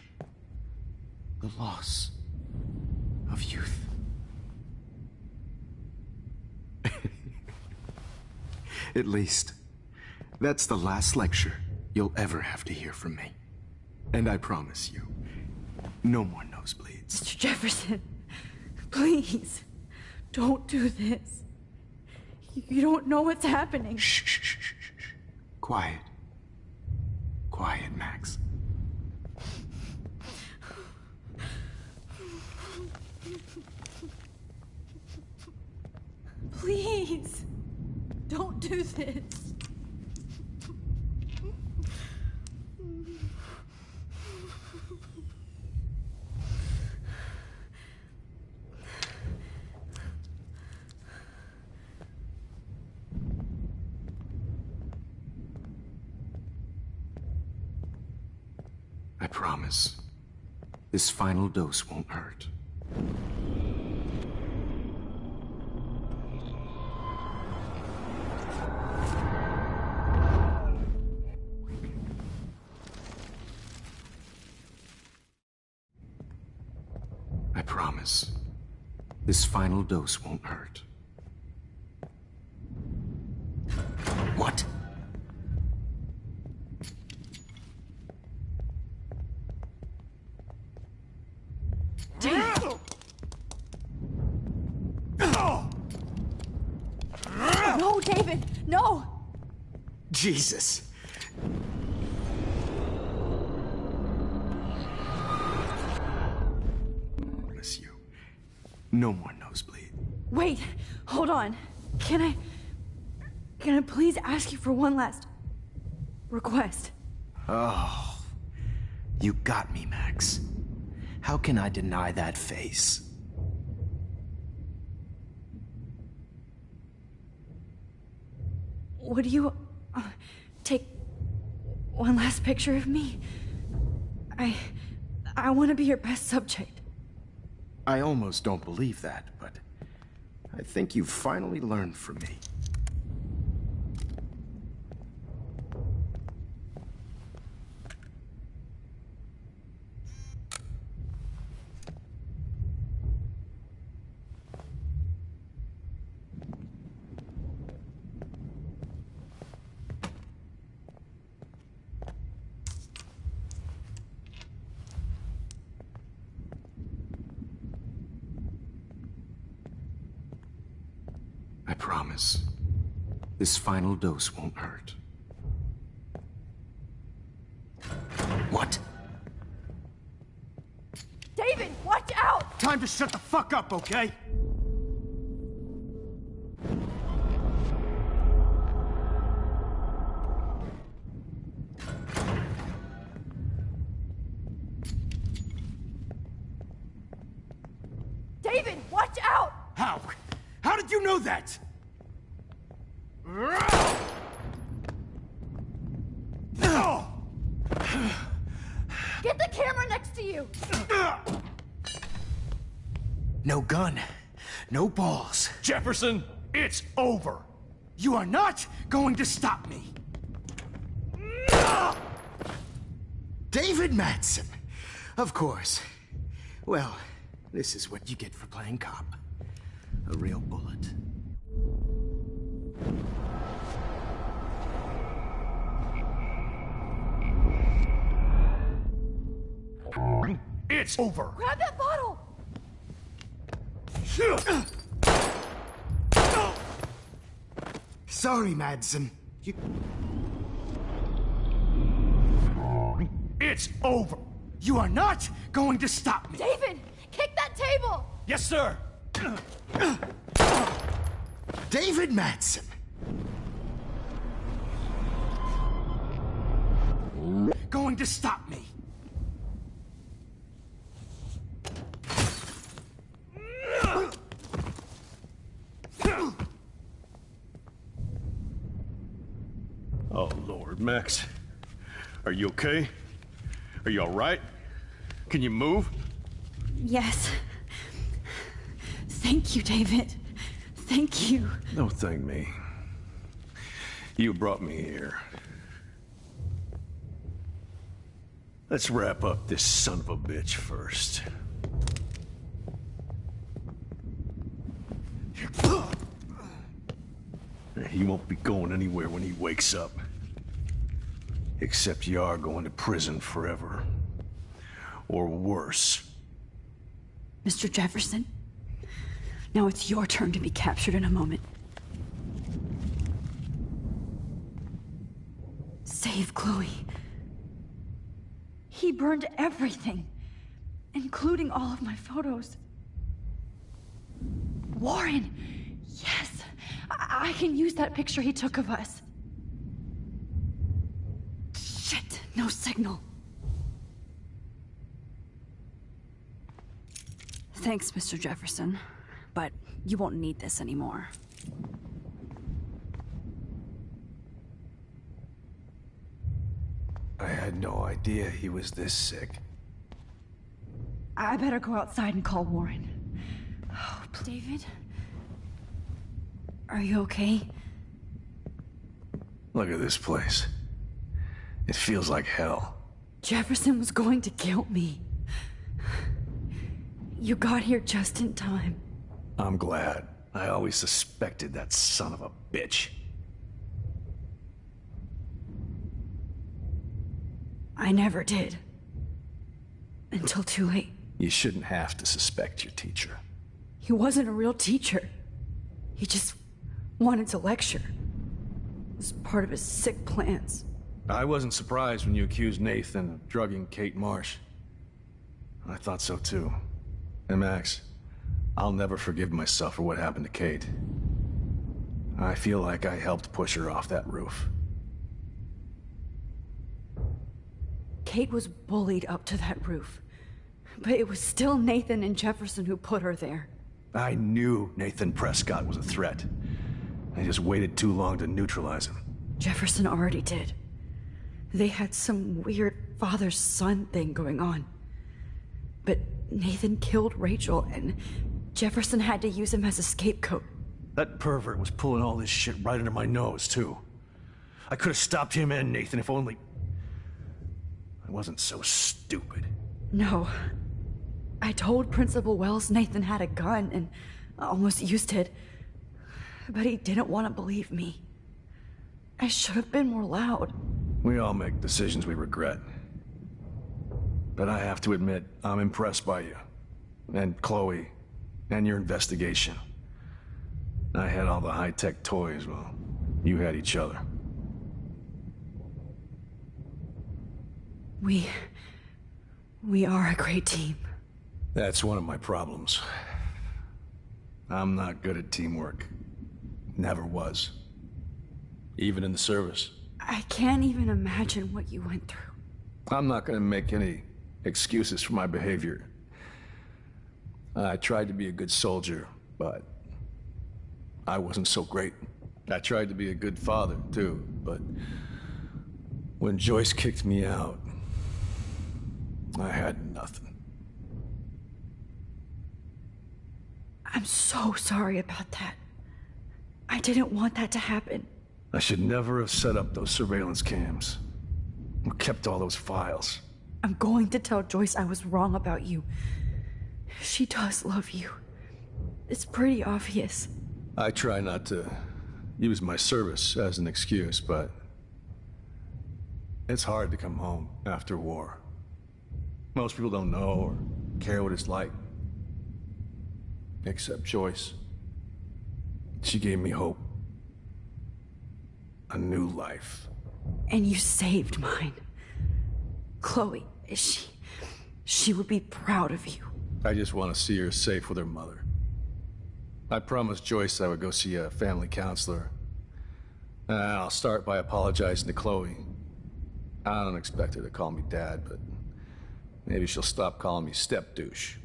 The loss of youth. At least, that's the last lecture you'll ever have to hear from me. And I promise you, no more nosebleeds. Mr. Jefferson, please, don't do this. You don't know what's happening. Shh, shh, shh, shh, shh. Quiet. Quiet, Max. Please, don't do this. I promise, this final dose won't hurt. I promise, this final dose won't hurt. What? No, David, no! Jesus. Bless you. No more nosebleed. Wait, hold on. Can I please ask you for one last request? Oh, you got me, Max. How can I deny that face? Would you take one last picture of me? I want to be your best subject. I almost don't believe that, but I think you've finally learned from me. I promise, this final dose won't hurt. What? David, watch out! Time to shut the fuck up, okay? David, watch out! How? How did you know that? Get the camera next to you! No gun. No balls. Jefferson, it's over. You are not going to stop me. David Madsen. Of course. Well, this is what you get for playing cop. A real bullet. It's over. Grab that bottle! Sorry, Madsen. It's over. You are not going to stop me. David, kick that table! Yes, sir. David Madsen. Going to stop me. Oh, Lord, Max. Are you okay? Are you all right? Can you move? Yes. Thank you, David. Thank you. Don't thank me. You brought me here. Let's wrap up this son of a bitch first. He won't be going anywhere when he wakes up. Except you are going to prison forever. Or worse. Mr. Jefferson, now it's your turn to be captured in a moment. Save Chloe. He burned everything, including all of my photos. Warren! Yes! I can use that picture he took of us. Shit, no signal. Thanks, Mr. Jefferson, but you won't need this anymore. I had no idea he was this sick. I better go outside and call Warren. Oh, David? Are you okay? Look at this place. It feels like hell. Jefferson was going to kill me. You got here just in time. I'm glad. I always suspected that son of a bitch. I never did. Until too late. You shouldn't have to suspect your teacher. He wasn't a real teacher. He just wanted to lecture. It was part of his sick plans. I wasn't surprised when you accused Nathan of drugging Kate Marsh. I thought so too. And Max, I'll never forgive myself for what happened to Kate. I feel like I helped push her off that roof. Kate was bullied up to that roof. But it was still Nathan and Jefferson who put her there. I knew Nathan Prescott was a threat. I just waited too long to neutralize him. Jefferson already did. They had some weird father-son thing going on. But Nathan killed Rachel, and Jefferson had to use him as a scapegoat. That pervert was pulling all this shit right under my nose, too. I could have stopped him and Nathan if only... I wasn't so stupid. No. I told Principal Wells Nathan had a gun and almost used it. But he didn't want to believe me. I should have been more loud. We all make decisions we regret. But I have to admit, I'm impressed by you. And Chloe. And your investigation. I had all the high-tech toys, well, you had each other. We are a great team. That's one of my problems. I'm not good at teamwork. Never was. Even in the service. I can't even imagine what you went through. I'm not gonna make any excuses for my behavior. I tried to be a good soldier, but I wasn't so great. I tried to be a good father, too, but when Joyce kicked me out, I had nothing. I'm so sorry about that. I didn't want that to happen. I should never have set up those surveillance cams. Or kept all those files. I'm going to tell Joyce I was wrong about you. She does love you. It's pretty obvious. I try not to use my service as an excuse, but it's hard to come home after war. Most people don't know or care what it's like. Except Joyce. She gave me hope. A new life. And you saved mine. Chloe, she would be proud of you. I just want to see her safe with her mother. I promised Joyce I would go see a family counselor. And I'll start by apologizing to Chloe. I don't expect her to call me Dad, but maybe she'll stop calling me step douche.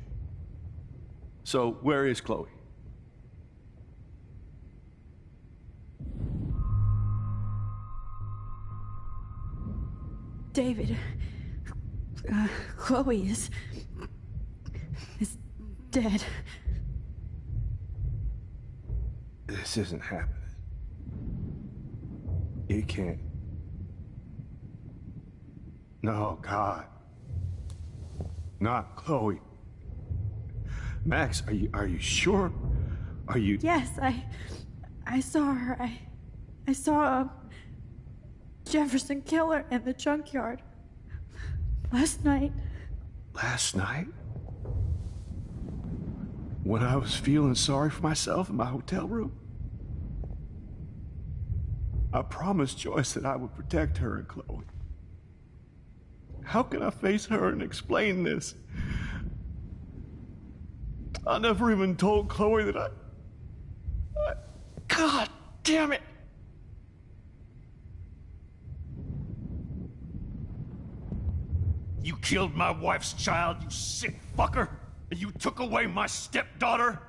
So, where is Chloe? David, Chloe is dead. This isn't happening. It can't. No, God. Not Chloe. Max, are you sure? Are you... Yes, I saw her. I saw Jefferson kill her in the junkyard. Last night. Last night? When I was feeling sorry for myself in my hotel room? I promised Joyce that I would protect her and Chloe. How can I face her and explain this? I never even told Chloe that I... God damn it! You killed my wife's child, you sick fucker! And you took away my stepdaughter?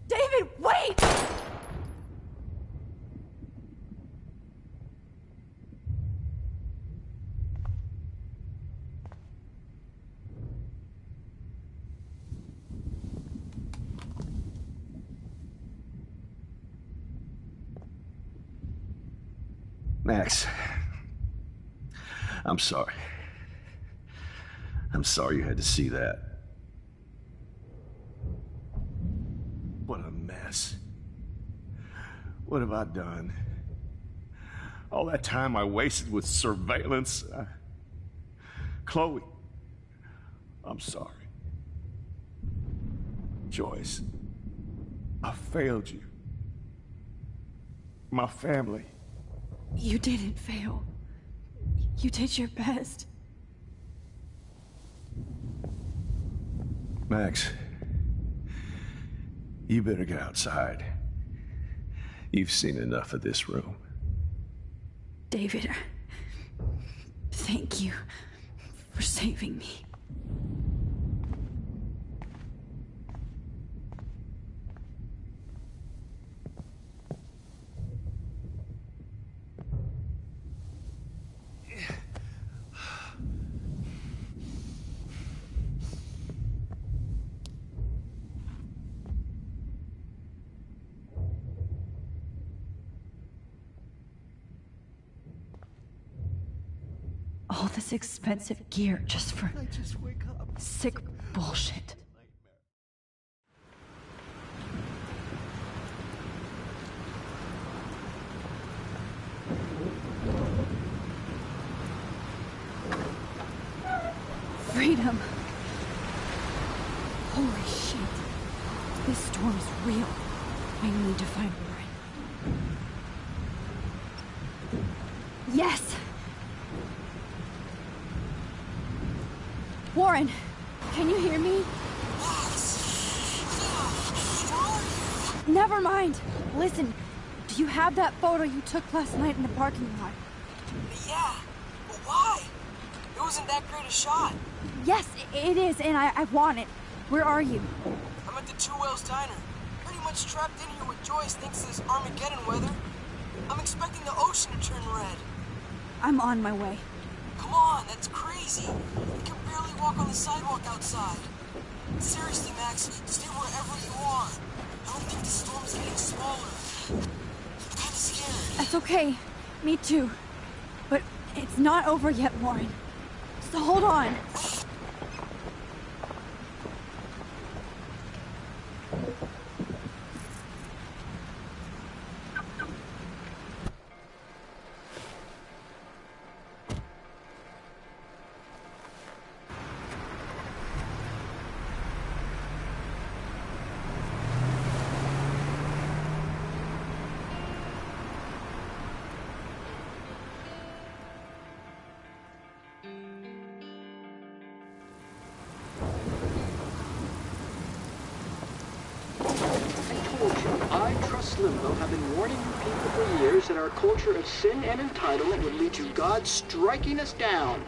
David, wait! Max, I'm sorry. I'm sorry you had to see that. What a mess. What have I done? All that time I wasted with surveillance. Chloe, I'm sorry. Joyce, I failed you. My family. You didn't fail. You did your best. Max, you better get outside. You've seen enough of this room. David, thank you for saving me. All this expensive gear just for sick bullshit. Freedom. Holy shit. This storm is real. I need to find Warren. Yes! Warren, can you hear me? Never mind. Listen, do you have that photo you took last night in the parking lot? Yeah, but why? It wasn't that great a shot. Yes, it is, and I want it. Where are you? I'm at the Two Whales Diner. Pretty much trapped in here with Joyce thanks to this Armageddon weather. I'm expecting the ocean to turn red. I'm on my way. Come on, that's crazy. We can barely walk on on the sidewalk outside. Seriously, Max, stay wherever you are. I don't think the storm is getting smaller. I'm kinda scared. That's okay. Me too. But it's not over yet, Warren. So hold on. Limbo have been warning you people for years that our culture of sin and entitlement would lead to God striking us down.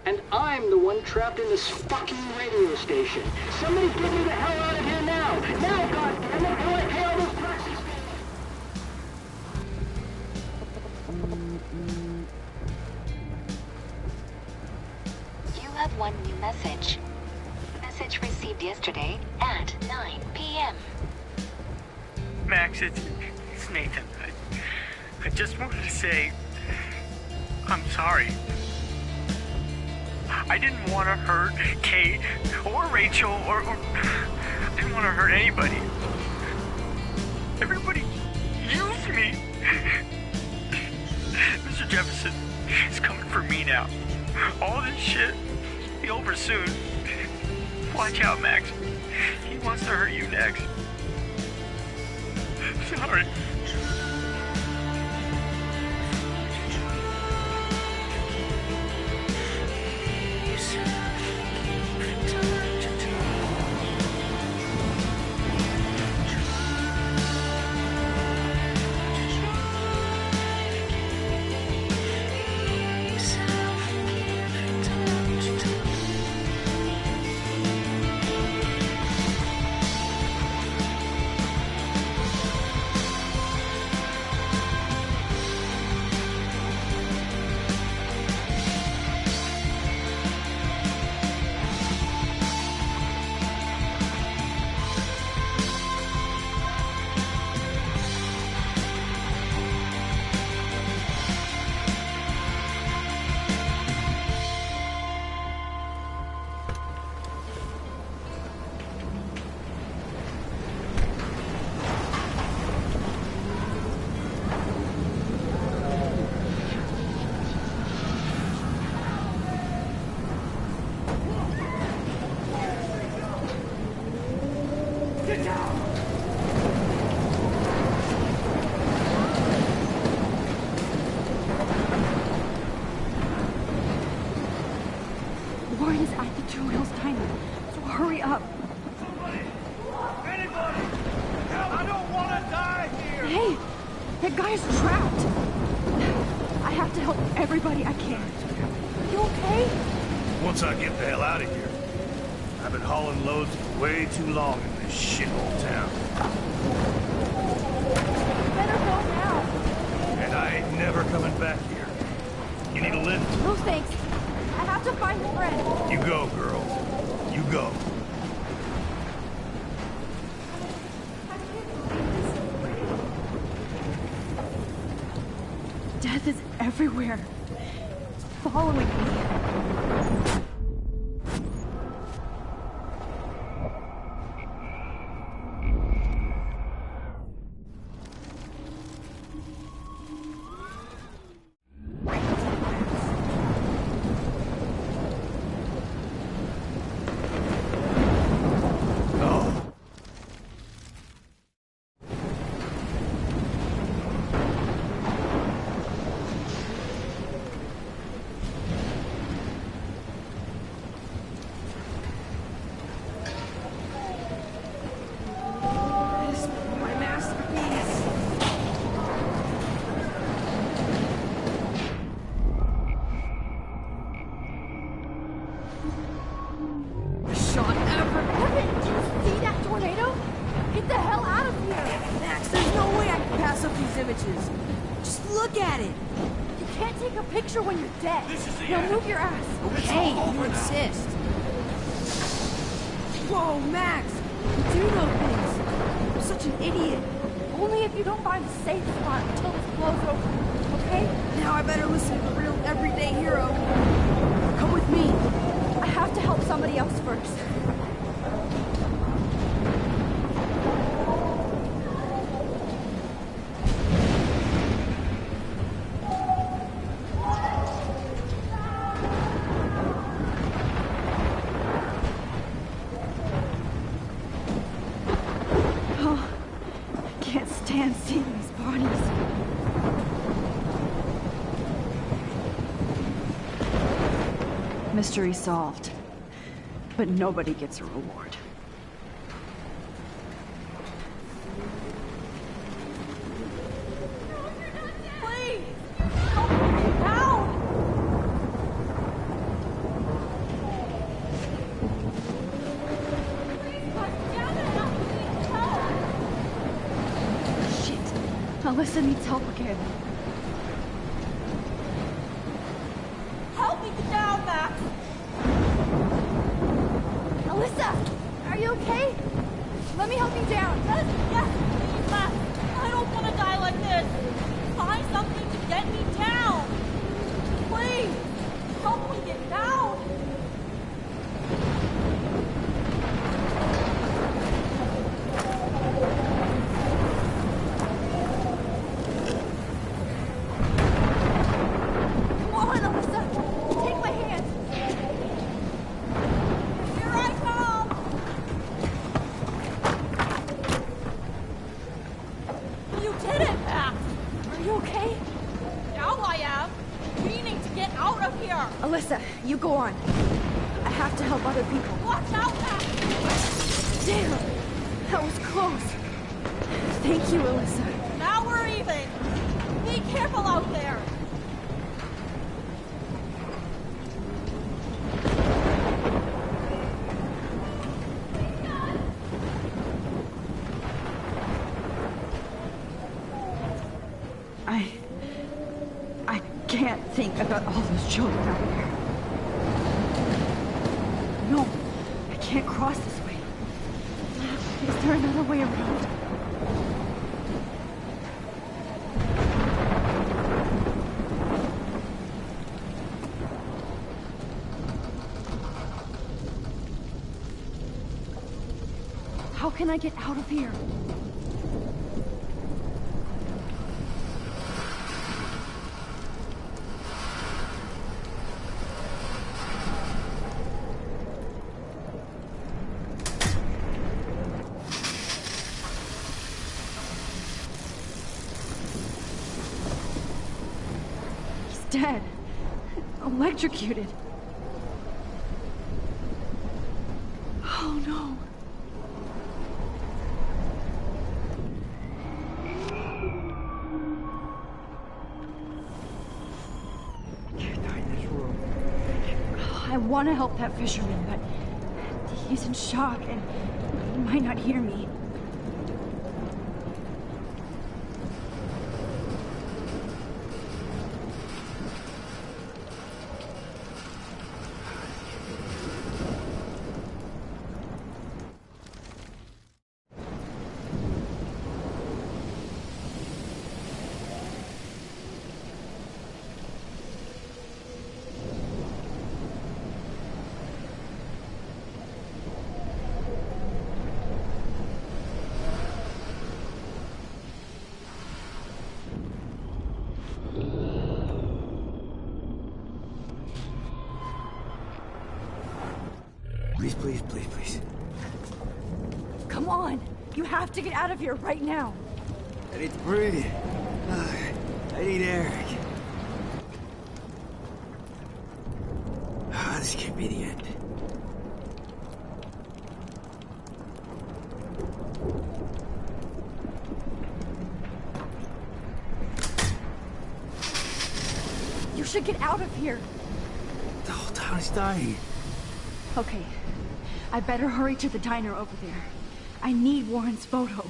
And I'm the one trapped in this fucking radio station. Somebody get me the hell out of here now! Now, goddammit, how do I pay all those taxes? You have one new message. Message received yesterday at 9 p.m. Max, it's Nathan. I just wanted to say, I'm sorry. I didn't want to hurt Kate or Rachel or I didn't want to hurt anybody. Everybody used me. Mr. Jefferson is coming for me now. All this shit will be over soon. Watch out, Max. He wants to hurt you next. Sorry. Warren is at the Two Wheels Diner, so hurry up. Anybody! I don't want to die here! Hey! That guy's trapped! I have to help everybody I can. You okay? Once I get the hell out of here. I've been hauling loads for way too long in this shithole town. Better go now. And I ain't never coming back here. You need a lift? No thanks. I have to find a friend. You go, girl. You go. Death is everywhere. It's following me. When you're dead. Now move your ass. Okay, you insist. Whoa, Max! You do know things. You're such an idiot. Only if you don't find a safe spot until this blows over, okay? Now I better listen to the real everyday hero. Come with me. I have to help somebody else first. Mystery solved. But nobody gets a reward. Please! Help me get down! Shit. Alyssa needs help again. Help me get down, Max! Alyssa! Are you okay? Let me help you down. Yes, please, Max! I don't want to die like this! Find something to get me down! Please! Help me get down! Come on, Alyssa! Take my hand! Here I come! You did it, Max! Are you okay? Now I am! Meaning to get out of here! Alyssa, you go on. I have to help other people. Watch out, Max! Damn! That was close. Thank you, Alyssa. Now we're even! Be careful out there! I can't think about all those children out there. No, I can't cross this way. Is there another way around? How can I get out of here? Dead. Electrocuted. Oh no. I can't die in this room. I want to help that fisherman, but he's in shock and he might not hear me. Please, please, please, please. Come on! You have to get out of here right now! I need to breathe. I need air. This can't be the end. You should get out of here! The whole town is dying. Okay, I better hurry to the diner over there. I need Warren's photo.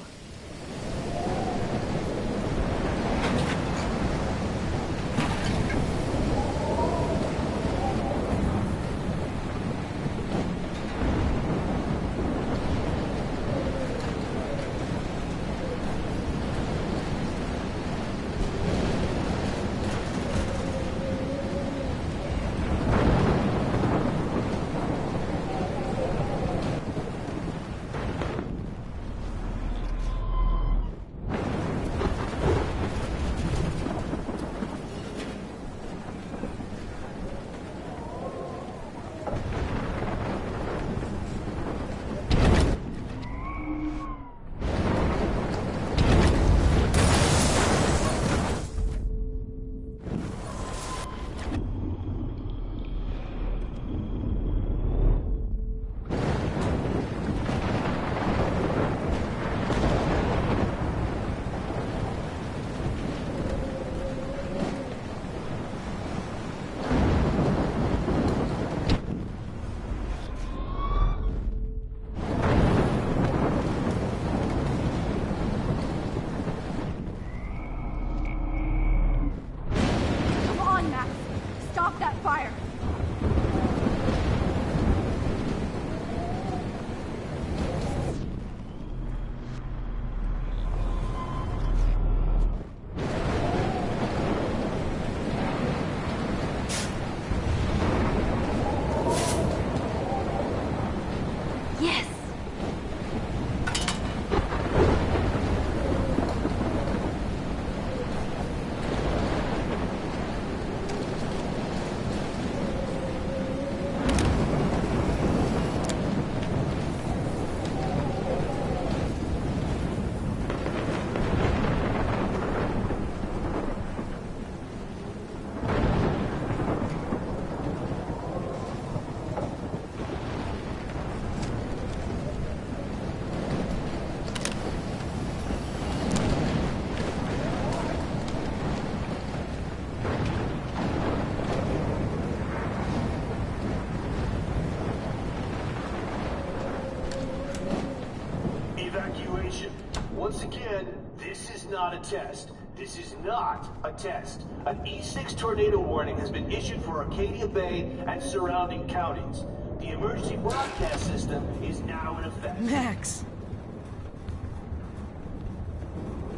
evacuation. Once again, this is not a test. This is not a test. An E6 tornado warning has been issued for Arcadia Bay and surrounding counties. The emergency broadcast system is now in effect. Max!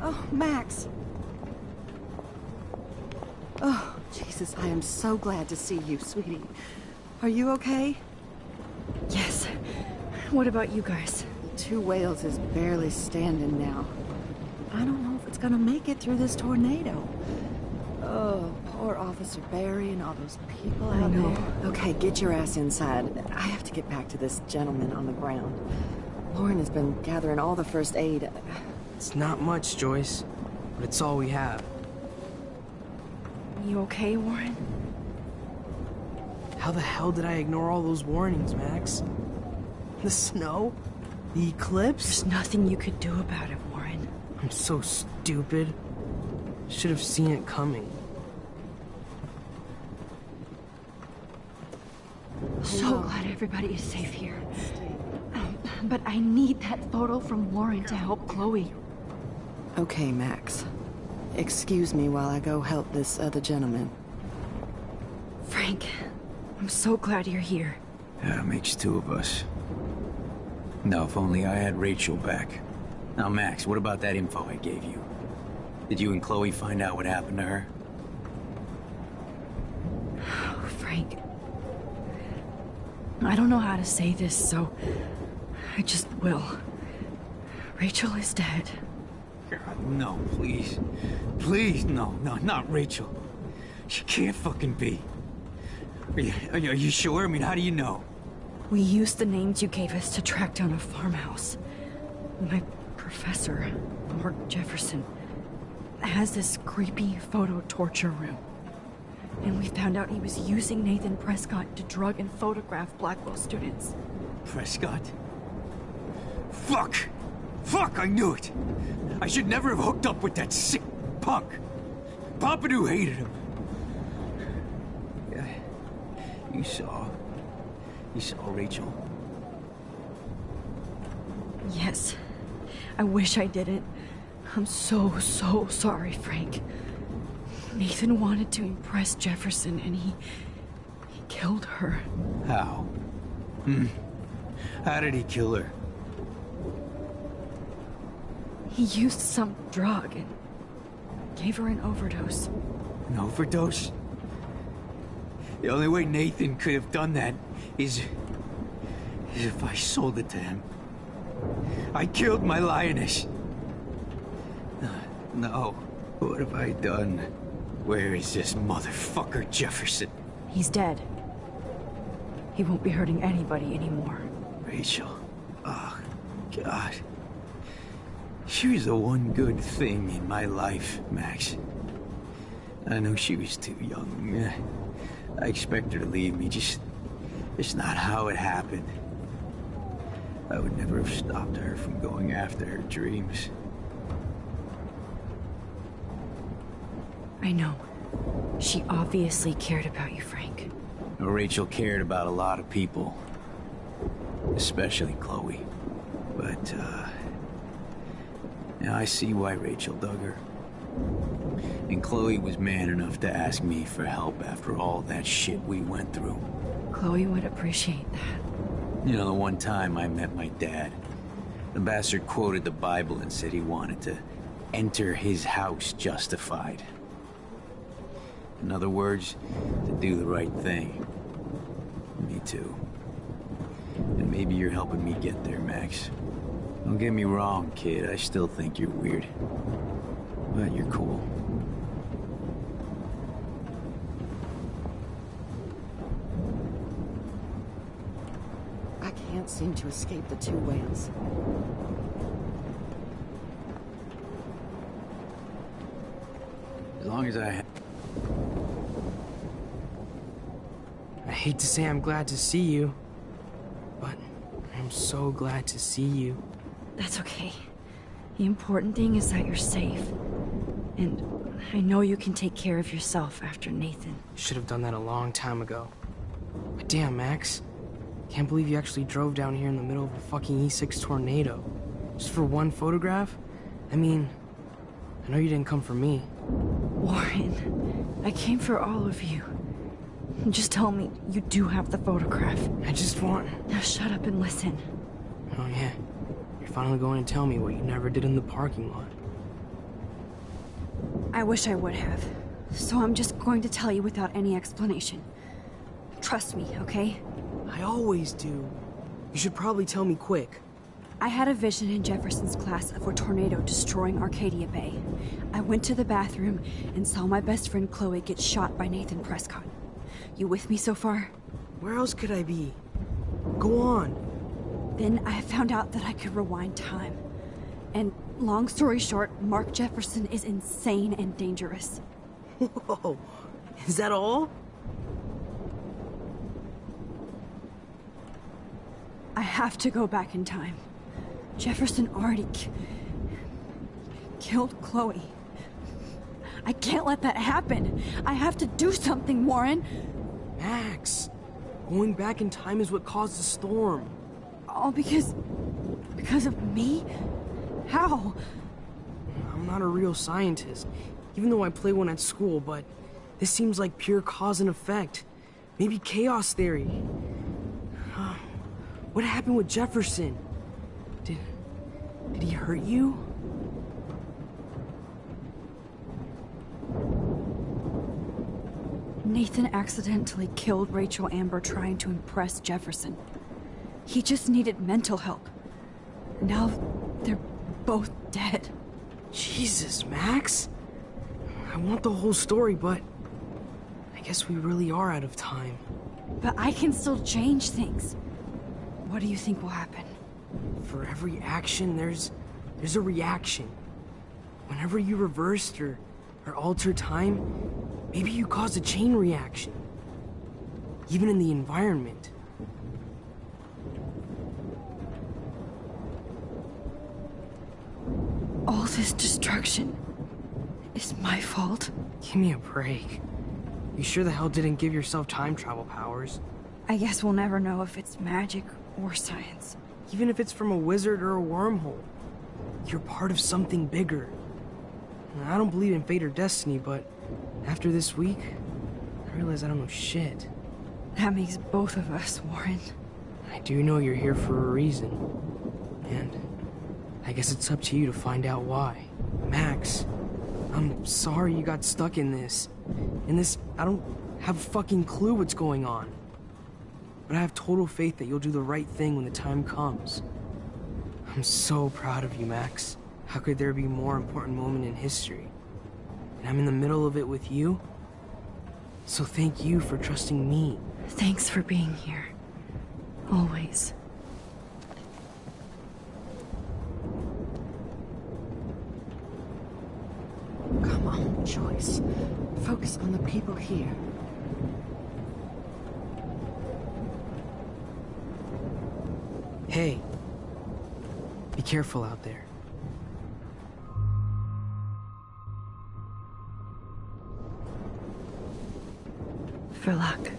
Oh, Max! Oh, Jesus, I am so glad to see you, sweetie. Are you okay? Yes. What about you guys? The Two Whales is barely standing now. I don't know if it's gonna make it through this tornado. Oh, poor Officer Barry and all those people out there. Okay, get your ass inside. I have to get back to this gentleman on the ground. Lauren has been gathering all the first aid. It's not much, Joyce, but it's all we have. You okay, Warren? How the hell did I ignore all those warnings, Max? The snow? The eclipse? There's nothing you could do about it, Warren. I'm so stupid. Should have seen it coming. So glad everybody is safe here. But I need that photo from Lauren to help Chloe. Okay, Max. Excuse me while I go help this other gentleman. Frank, I'm so glad you're here. Yeah, makes two of us. No, if only I had Rachel back. Now, Max, what about that info I gave you? Did you and Chloe find out what happened to her? Oh, Frank. I don't know how to say this, so I just will. Rachel is dead. God, no, please. Please, no, not Rachel. She can't fucking be. Are you sure? I mean, how do you know? We used the names you gave us to track down a farmhouse. My professor, Mark Jefferson, has this creepy photo torture room. And we found out he was using Nathan Prescott to drug and photograph Blackwell students. Prescott? Fuck! Fuck, I knew it! I should never have hooked up with that sick punk! Pompidou hated him. Yeah, you saw Rachel? Yes. I wish I didn't. I'm so sorry, Frank. Nathan wanted to impress Jefferson, and he killed her. How? How did he kill her? He used some drug and gave her an overdose. An overdose? The only way Nathan could have done that is if I sold it to him. I killed my lioness. No. What have I done? Where is this motherfucker Jefferson? He's dead. He won't be hurting anybody anymore. Rachel. Oh, God. She was the one good thing in my life, Max. I know she was too young. I expect her to leave me, just not how it happened. I would never have stopped her from going after her dreams. I know. She obviously cared about you, Frank. Well, Rachel cared about a lot of people. Especially Chloe. But, now I see why Rachel dug her. And Chloe was man enough to ask me for help after all that shit we went through. Chloe would appreciate that. You know, the one time I met my dad, the bastard quoted the Bible and said he wanted to enter his house justified. In other words, to do the right thing. Me too. And maybe you're helping me get there, Max. Don't get me wrong, kid. I still think you're weird. But you're cool. I can't seem to escape the Two Whales. As long as I hate to say I'm glad to see you, but I'm so glad to see you. That's okay. The important thing is that you're safe. And I know you can take care of yourself after Nathan. Should have done that a long time ago. But damn, Max. Can't believe you actually drove down here in the middle of a fucking E6 tornado. Just for one photograph? I mean, I know you didn't come for me. Warren, I came for all of you. Just tell me you do have the photograph. I just want... Now shut up and listen. Oh yeah, you're finally going to tell me what you never did in the parking lot. I wish I would have. So I'm just going to tell you without any explanation. Trust me, okay? I always do. You should probably tell me quick. I had a vision in Jefferson's class of a tornado destroying Arcadia Bay. I went to the bathroom and saw my best friend Chloe get shot by Nathan Prescott. You with me so far? Where else could I be? Go on. Then I found out that I could rewind time. And long story short, Mark Jefferson is insane and dangerous. Whoa, is that all? I have to go back in time. Jefferson already killed Chloe. I can't let that happen. I have to do something, Warren. Max, going back in time is what caused the storm. All because of me? How? I'm not a real scientist, even though I play one at school, but this seems like pure cause and effect. Maybe chaos theory. What happened with Jefferson? Did he hurt you? Nathan accidentally killed Rachel Amber trying to impress Jefferson. He just needed mental help. Now they're both dead. Jesus, Max. I want the whole story, but I guess we really are out of time. But I can still change things. What do you think will happen? For every action, there's a reaction. Whenever you reversed or alter time, maybe you caused a chain reaction. Even in the environment. All this destruction is my fault? Give me a break. You sure the hell didn't give yourself time travel powers? I guess we'll never know if it's magic or science. Even if it's from a wizard or a wormhole. You're part of something bigger. I don't believe in fate or destiny, but after this week, I realize I don't know shit. That makes both of us, Warren. I do know you're here for a reason. And I guess it's up to you to find out why. Max, I'm sorry you got stuck in this. I don't have a fucking clue what's going on. But I have total faith that you'll do the right thing when the time comes. I'm so proud of you, Max. How could there be a more important moment in history? And I'm in the middle of it with you. So thank you for trusting me. Thanks for being here. Always. Come on, Joyce. Focus on the people here. Hey. Be careful out there. For luck.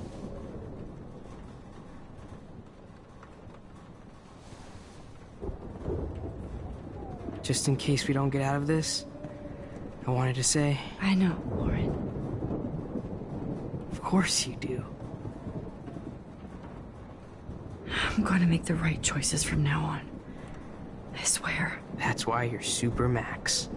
Just in case we don't get out of this, I wanted to say... I know, Warren. Of course you do. I'm going to make the right choices from now on. I swear. That's why you're Super Max.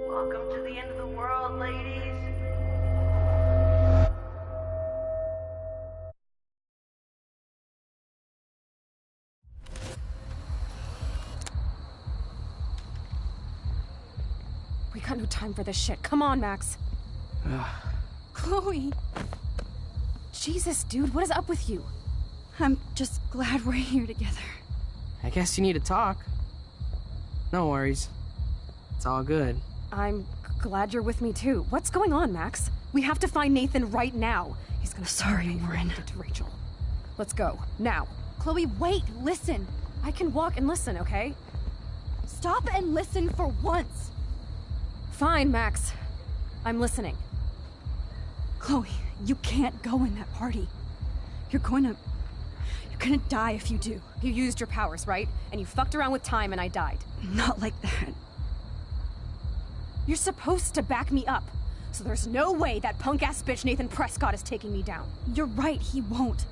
Welcome to the end of the world, ladies. We got no time for this shit. Come on, Max. Chloe. Jesus, dude, what is up with you? I'm just glad we're here together. I guess you need to talk. No worries. It's all good. I'm glad you're with me too. What's going on, Max? We have to find Nathan right now. He's gonna Sorry, Marin. to Rachel. Let's go, now. Chloe, wait, listen. I can walk and listen, okay? Stop and listen for once. Fine, Max. I'm listening. Chloe, you can't go in that party. You're gonna die if you do. You used your powers, right? And you fucked around with time and I died. Not like that. You're supposed to back me up. So there's no way that punk-ass bitch Nathan Prescott is taking me down. You're right, he won't.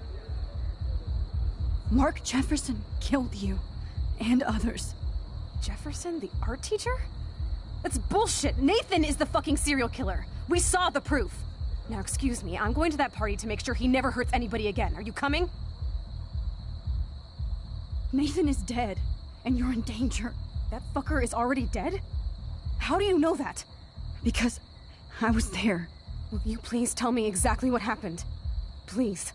Mark Jefferson killed you. And others. Jefferson, the art teacher? That's bullshit. Nathan is the fucking serial killer. We saw the proof. Now, excuse me, I'm going to that party to make sure he never hurts anybody again. Are you coming? Nathan is dead, and you're in danger. That fucker is already dead? How do you know that? Because I was there. Will you please tell me exactly what happened? Please.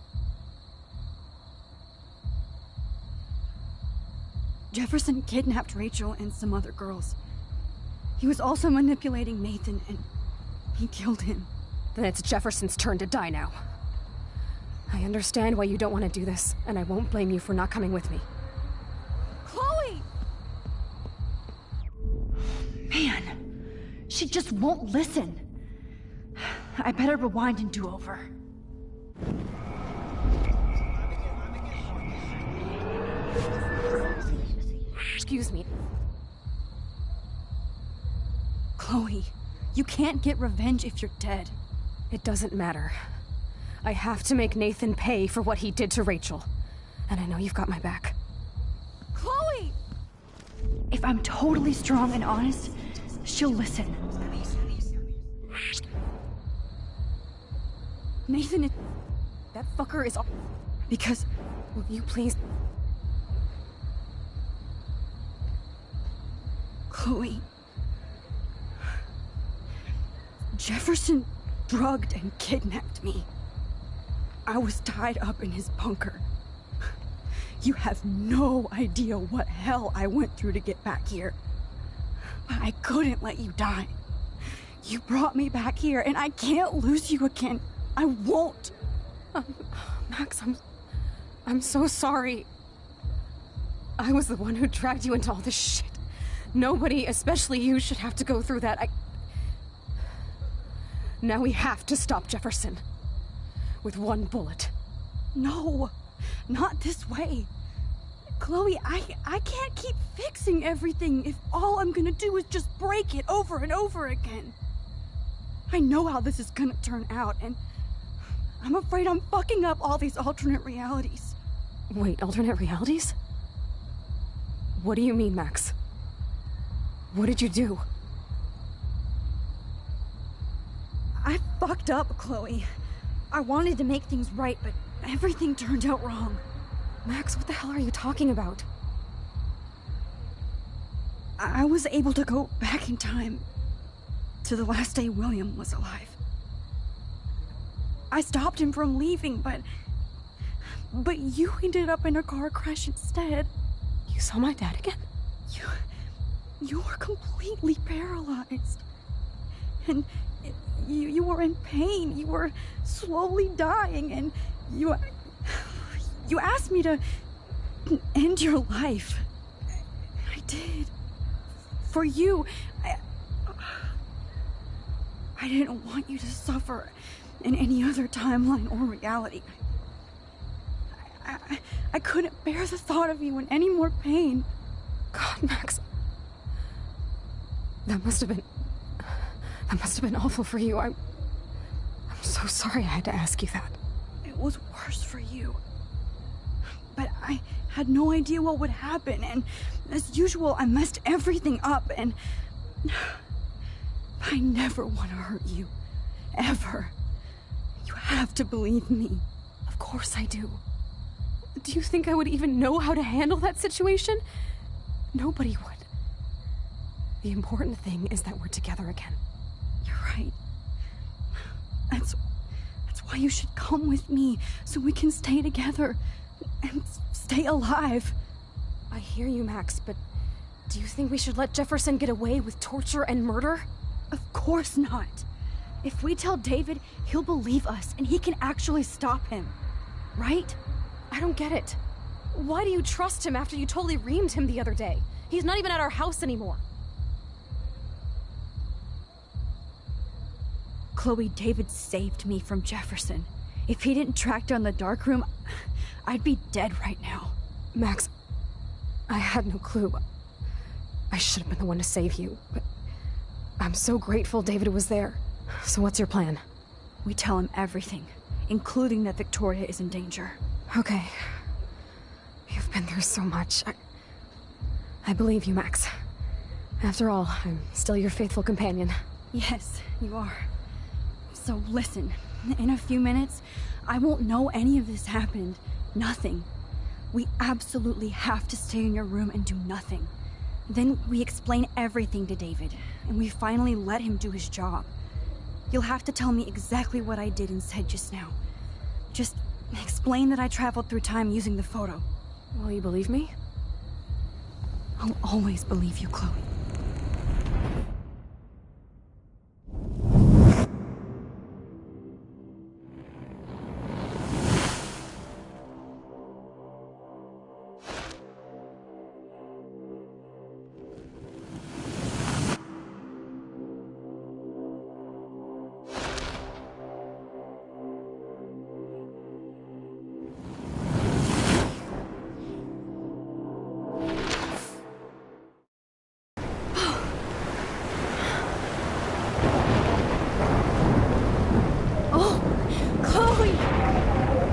Jefferson kidnapped Rachel and some other girls. He was also manipulating Nathan, and he killed him. Then it's Jefferson's turn to die now. I understand why you don't want to do this, and I won't blame you for not coming with me. Chloe! Man, she just won't listen. I better rewind and do over. Excuse me. Chloe, you can't get revenge if you're dead. It doesn't matter. I have to make Nathan pay for what he did to Rachel. And I know you've got my back. Chloe! If I'm totally strong and honest, she'll listen. Nathan is... That fucker is... Because... Will you please... Chloe... Jefferson drugged and kidnapped me. I was tied up in his bunker. You have no idea what hell I went through to get back here. But I couldn't let you die. You brought me back here, and I can't lose you again. I won't. Max, I'm so sorry. I was the one who dragged you into all this shit. Nobody, especially you, should have to go through that. Now we have to stop Jefferson. With one bullet. No, not this way. Chloe, I can't keep fixing everything if all I'm gonna do is just break it over and over again. I know how this is gonna turn out, and I'm afraid I'm fucking up all these alternate realities. Wait, alternate realities? What do you mean, Max? What did you do? I fucked up, Chloe. I wanted to make things right, but everything turned out wrong. Max, what the hell are you talking about? I was able to go back in time to the last day William was alive. I stopped him from leaving, but you ended up in a car crash instead. You saw my dad again? You were completely paralyzed. And you were in pain. You were slowly dying, and you asked me to end your life. I did. For you. I didn't want you to suffer in any other timeline or reality. I couldn't bear the thought of you in any more pain. God, Max. That must have been awful for you. I'm so sorry I had to ask you that. It was worse for you. But I had no idea what would happen, and as usual, I messed everything up, and I never want to hurt you. Ever. You have to believe me. Of course I do. Do you think I would even know how to handle that situation? Nobody would. The important thing is that we're together again. You're right. That's why you should come with me, so we can stay together and stay alive. I hear you, Max, but do you think we should let Jefferson get away with torture and murder? Of course not. If we tell David, he'll believe us, and he can actually stop him. Right? I don't get it. Why do you trust him after you totally reamed him the other day? He's not even at our house anymore. Chloe, David saved me from Jefferson. If he didn't track down the dark room, I'd be dead right now. Max, I had no clue. I should have been the one to save you, but I'm so grateful David was there. So what's your plan? We tell him everything, including that Victoria is in danger. Okay. You've been through so much. I believe you, Max. After all, I'm still your faithful companion. Yes, you are. So listen, in a few minutes, I won't know any of this happened. Nothing. We absolutely have to stay in your room and do nothing. Then we explain everything to David, and we finally let him do his job. You'll have to tell me exactly what I did and said just now. Just explain that I traveled through time using the photo. Will you believe me? I'll always believe you, Chloe.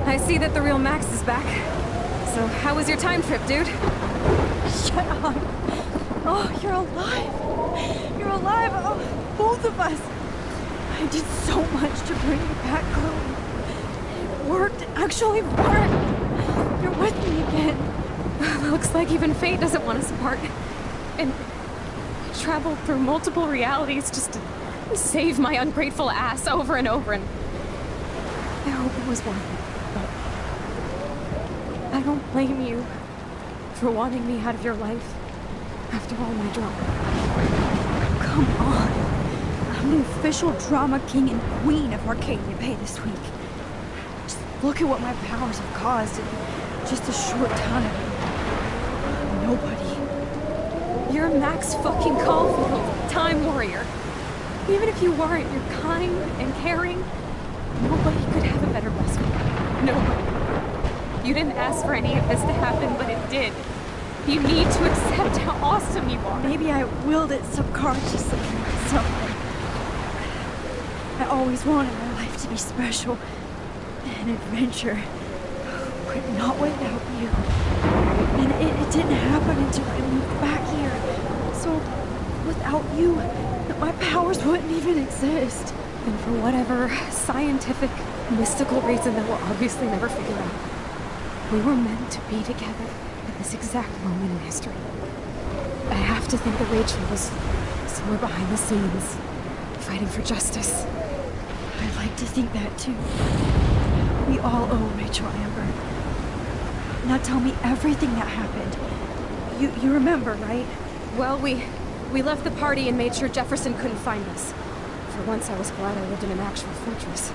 I see that the real Max is back. So how was your time trip, dude? Shut up. Oh, you're alive. You're alive. Oh, both of us. I did so much to bring you back, Chloe. It worked. It actually worked. You're with me again. Looks like even fate doesn't want us apart. And I traveled through multiple realities just to save my ungrateful ass over and over, and I hope it was worth it. I don't blame you for wanting me out of your life after all my drama. Come on. I'm the official drama king and queen of Arcana Bay this week. Just look at what my powers have caused in just a short time. Nobody. You're Max fucking Caulfield, Time Warrior. Even if you weren't, you're kind and caring. Nobody could have a better best friend. Nobody. You didn't ask for any of this to happen, but it did. You need to accept how awesome you are. Maybe I willed it subconsciously or something. I always wanted my life to be special. An adventure. But not without you. And it didn't happen until I moved back here. So, without you, my powers wouldn't even exist. And for whatever scientific, mystical reason that we'll obviously never figure out, we were meant to be together at this exact moment in history. I have to think that Rachel was somewhere behind the scenes, fighting for justice. I'd like to think that too. We all owe Rachel Amber. Now tell me everything that happened. You remember, right? Well, we left the party and made sure Jefferson couldn't find us. For once, I was glad I lived in an actual fortress.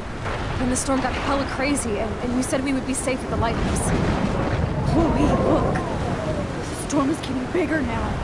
Then the storm got hella crazy, and you said we would be safe at the lighthouse. Chloe, look. The storm is getting bigger now.